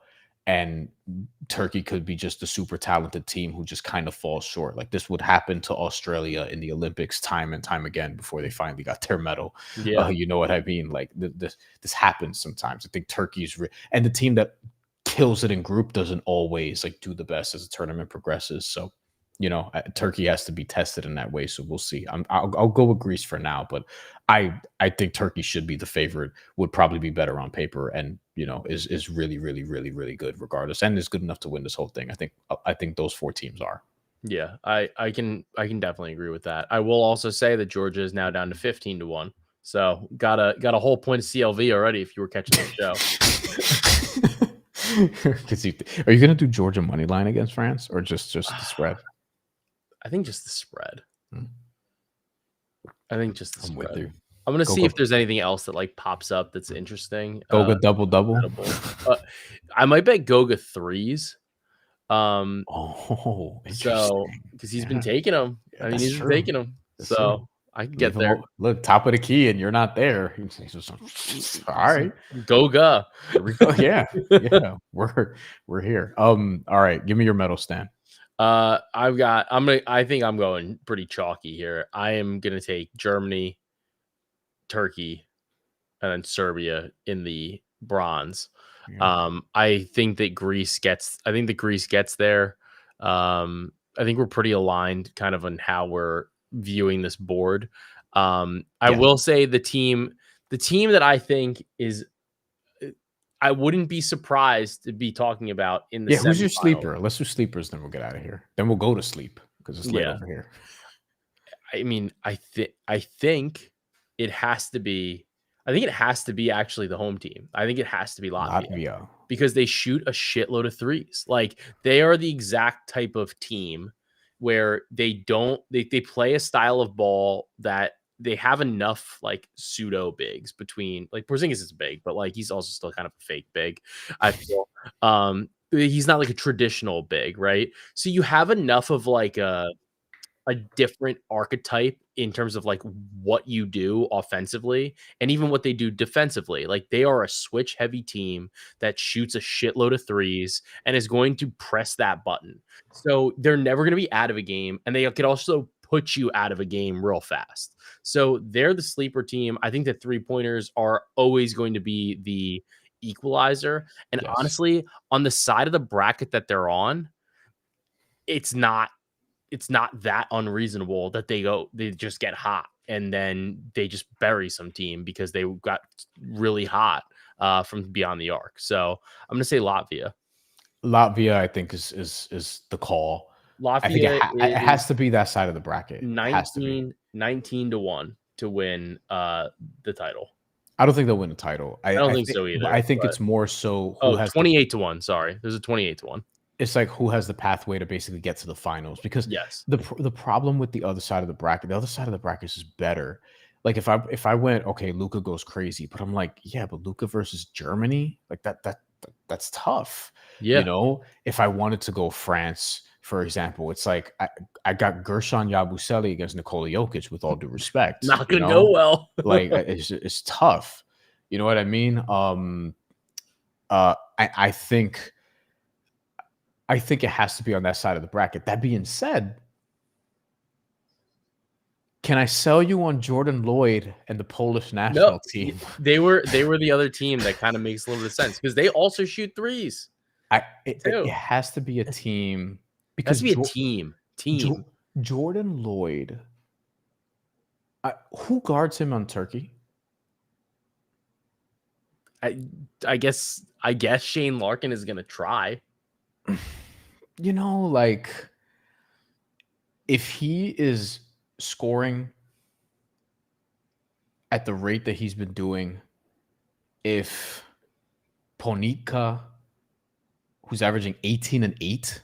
And Turkey could be just a super talented team who just kind of falls short. Like this would happen to Australia in the Olympics time and time again before they finally got their medal. Yeah. You know what I mean? Like this happens sometimes. I think Turkey's and the team that kills it in group doesn't always like do the best as the tournament progresses. So, Turkey has to be tested in that way. So we'll see. I'll go with Greece for now, but I think Turkey should be the favorite. Would probably be better on paper, and is really, really, really, really good regardless, and is good enough to win this whole thing. I think those 4 teams are. Yeah, I can definitely agree with that. I will also say that Georgia is now down to 15-1. So got a whole point of CLV already if you were catching the show. Are you going to do Georgia money line against France or just the spread? I think just the spread. I think just the spread. With you. I'm going to see if there's anything else that like pops up that's interesting. Goga double. I might bet Goga 3s. So because he's been taking them. Yeah, he's been taking them. So I can get there. Look, top of the key, and you're not there. All right, Goga. Here we go. Yeah, we're here. All right, give me your medal stand. I think I'm going pretty chalky here. I am gonna take Germany, Turkey, and then Serbia in the bronze. Yeah. I think that Greece gets there. I think we're pretty aligned kind of on how we're viewing this board. I will say the team that I think is, I wouldn't be surprised to be talking about in the who's your sleeper? Let's do sleepers, then we'll get out of here. Then we'll go to sleep because it's late over here. I mean, I think it has to be. I think it has to be actually the home team. I think it has to be Latvia because they shoot a shitload of threes. Like they are the exact type of team where they play a style of ball that they have enough like pseudo bigs between, like Porzingis is big, but like he's also still kind of a fake big. I feel he's not like a traditional big, right? So you have enough of like a different archetype in terms of like what you do offensively and even what they do defensively. Like they are a switch heavy team that shoots a shitload of threes and is going to press that button. So they're never going to be out of a game, and they could also put you out of a game real fast. So they're the sleeper team. I think that 3-pointers are always going to be the equalizer. And honestly, on the side of the bracket that they're on, it's not that unreasonable that they just get hot and then they just bury some team because they got really hot from beyond the arc. So I'm going to say Latvia. I think is the call. Latvia, I think it has to be that side of the bracket. 19-1 to win the title. I don't think they'll win the title. I don't think so either. I think it's more so. 28-1. Sorry, there's a 28-1. It's like who has the pathway to basically get to the finals, because the problem with the other side of the bracket is better. like if I went, okay, Luca goes crazy, but I'm like, yeah, but Luca versus Germany, like that's tough. You Yeah, know, if I wanted to go France, for example, it's like I got Gershon Yabusele against Nikola Jokic, with all due respect, not you gonna go know, well. like it's tough. You know what I mean? I think it has to be on that side of the bracket. That being said, can I sell you on Jordan Lloyd and the Polish No, national team? they were the other team that kind of makes a little bit of sense because they also shoot threes It too. has to be a team It has because to be a team. Jo- Team. Jordan Lloyd. Who guards him on Turkey? I I guess Shane Larkin is gonna try. You know, like if he is scoring at the rate that he's been doing, if Ponitka, who's averaging 18 and 8,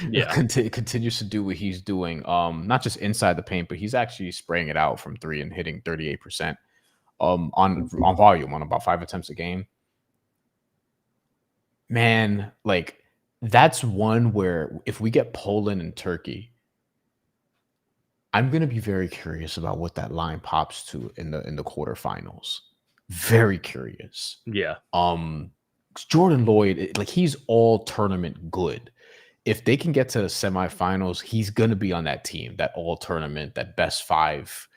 Yeah. continues to do what he's doing, not just inside the paint, but he's actually spraying it out from three and hitting 38%, on volume, on about 5 attempts a game. Man, like that's one where if we get Poland and Turkey, I'm gonna be very curious about what that line pops to in the quarterfinals. Very curious. Yeah. 'Cause Jordan Lloyd, like he's all tournament good. If they can get to the semifinals, he's gonna be on that team, that all tournament, that best five.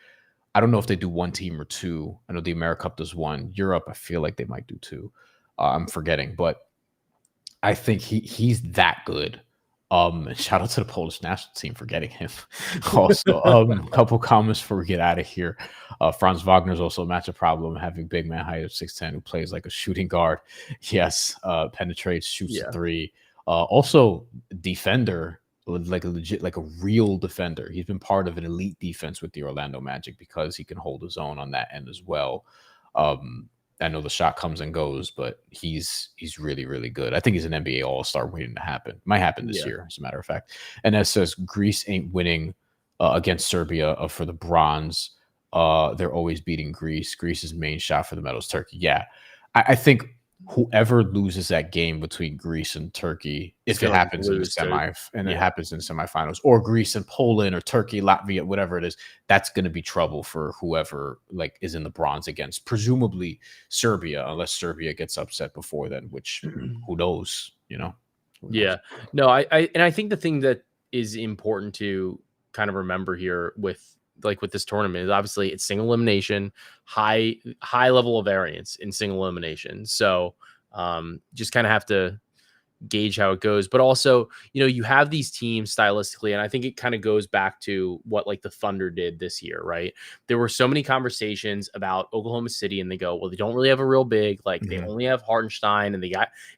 I don't know if they do one team or two. I know the America Cup does one. Europe, I feel like they might do two. I'm forgetting, but I think he's that good. Shout out to the Polish national team for getting him. Also, a couple comments before we get out of here. Franz Wagner's also a matchup problem, having big man height of 6'10", who plays like a shooting guard. Yes, penetrates, shoots the Yeah. three. Also, defender, like a legit, like a real defender. He's been part of an elite defense with the Orlando Magic because he can hold his own on that end as well. I know the shot comes and goes, but he's really, really good. I think he's an NBA All-Star waiting to happen. Might happen this Yeah. year, as a matter of fact. And that says Greece ain't winning against Serbia for the bronze. They're always beating Greece. Greece's main shot for the medals, Turkey. Yeah, I think whoever loses that game between Greece and Turkey, if it happens in the it happens in semifinals, or Greece and Poland, or Turkey, Latvia, whatever it is, that's going to be trouble for whoever like is in the bronze against presumably Serbia, unless Serbia gets upset before then, which who knows, you know? Yeah. No, I think the thing that is important to kind of remember here with this tournament is obviously it's single elimination, high level of variance in single elimination. So just kind of have to gauge how it goes. But also, you have these teams stylistically, and I think it kind of goes back to what like the Thunder did this year, right? There were so many conversations about Oklahoma City, and they go, well, they don't really have a real big, like they only have Hartenstein, and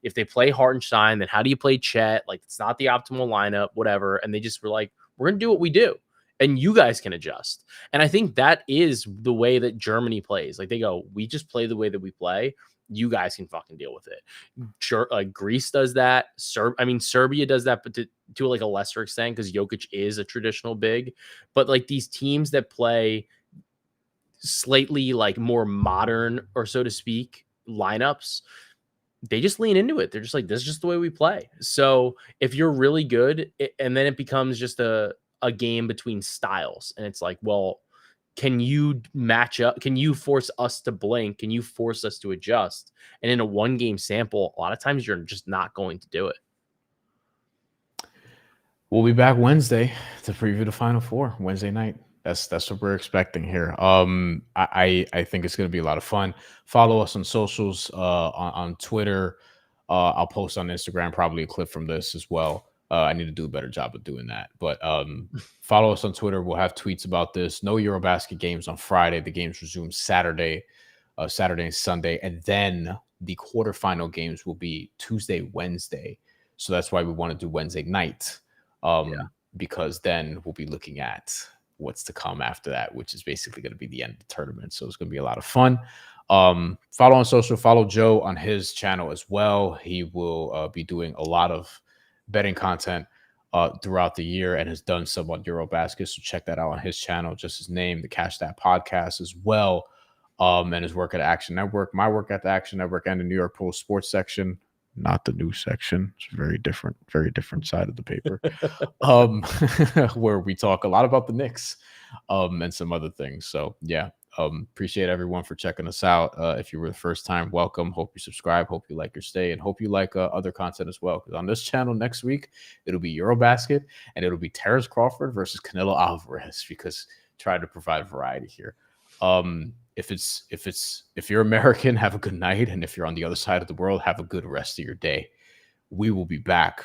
if they play Hartenstein, then how do you play Chet? Like it's not the optimal lineup, whatever. And they just were like, we're gonna do what we do. And you guys can adjust. And I think that is the way that Germany plays. Like they go, we just play the way that we play. You guys can fucking deal with it. Sure, like Greece does that. Serbia does that, but to like a lesser extent because Jokic is a traditional big. But like these teams that play slightly like more modern, or so to speak, lineups, they just lean into it. They're just like, this is just the way we play. So if you're really good, and then it becomes just a game between styles, and it's like, well, can you match up? Can you force us to blink? Can you force us to adjust? And in a one game sample, a lot of times you're just not going to do it. We'll be back Wednesday to preview the Final Four Wednesday night. That's what we're expecting here. I think it's going to be a lot of fun. Follow us on socials, on Twitter. I'll post on Instagram probably a clip from this as well. I need to do a better job of doing that. But follow us on Twitter. We'll have tweets about this. No EuroBasket games on Friday. The games resume Saturday and Sunday. And then the quarterfinal games will be Tuesday, Wednesday. So that's why we want to do Wednesday night. Because then we'll be looking at what's to come after that, which is basically going to be the end of the tournament. So it's going to be a lot of fun. Follow on social. Follow Joe on his channel as well. He will be doing a lot of betting content. throughout the year and has done some on EuroBasket. So check that out on his channel, just his name, the Cash That Podcast as well. And his work at Action Network, my work at the Action Network, and the New York Post sports section, not the news section. It's very different side of the paper. Where we talk a lot about the Knicks, and some other things. So yeah, appreciate everyone for checking us out. If you were the first time, welcome. Hope you subscribe. Hope you like your stay, and hope you like other content as well. Because on this channel next week, it'll be EuroBasket, and it'll be Terrence Crawford versus Canelo Alvarez, because try to provide variety here. If you're American, have a good night, and if you're on the other side of the world, have a good rest of your day. We will be back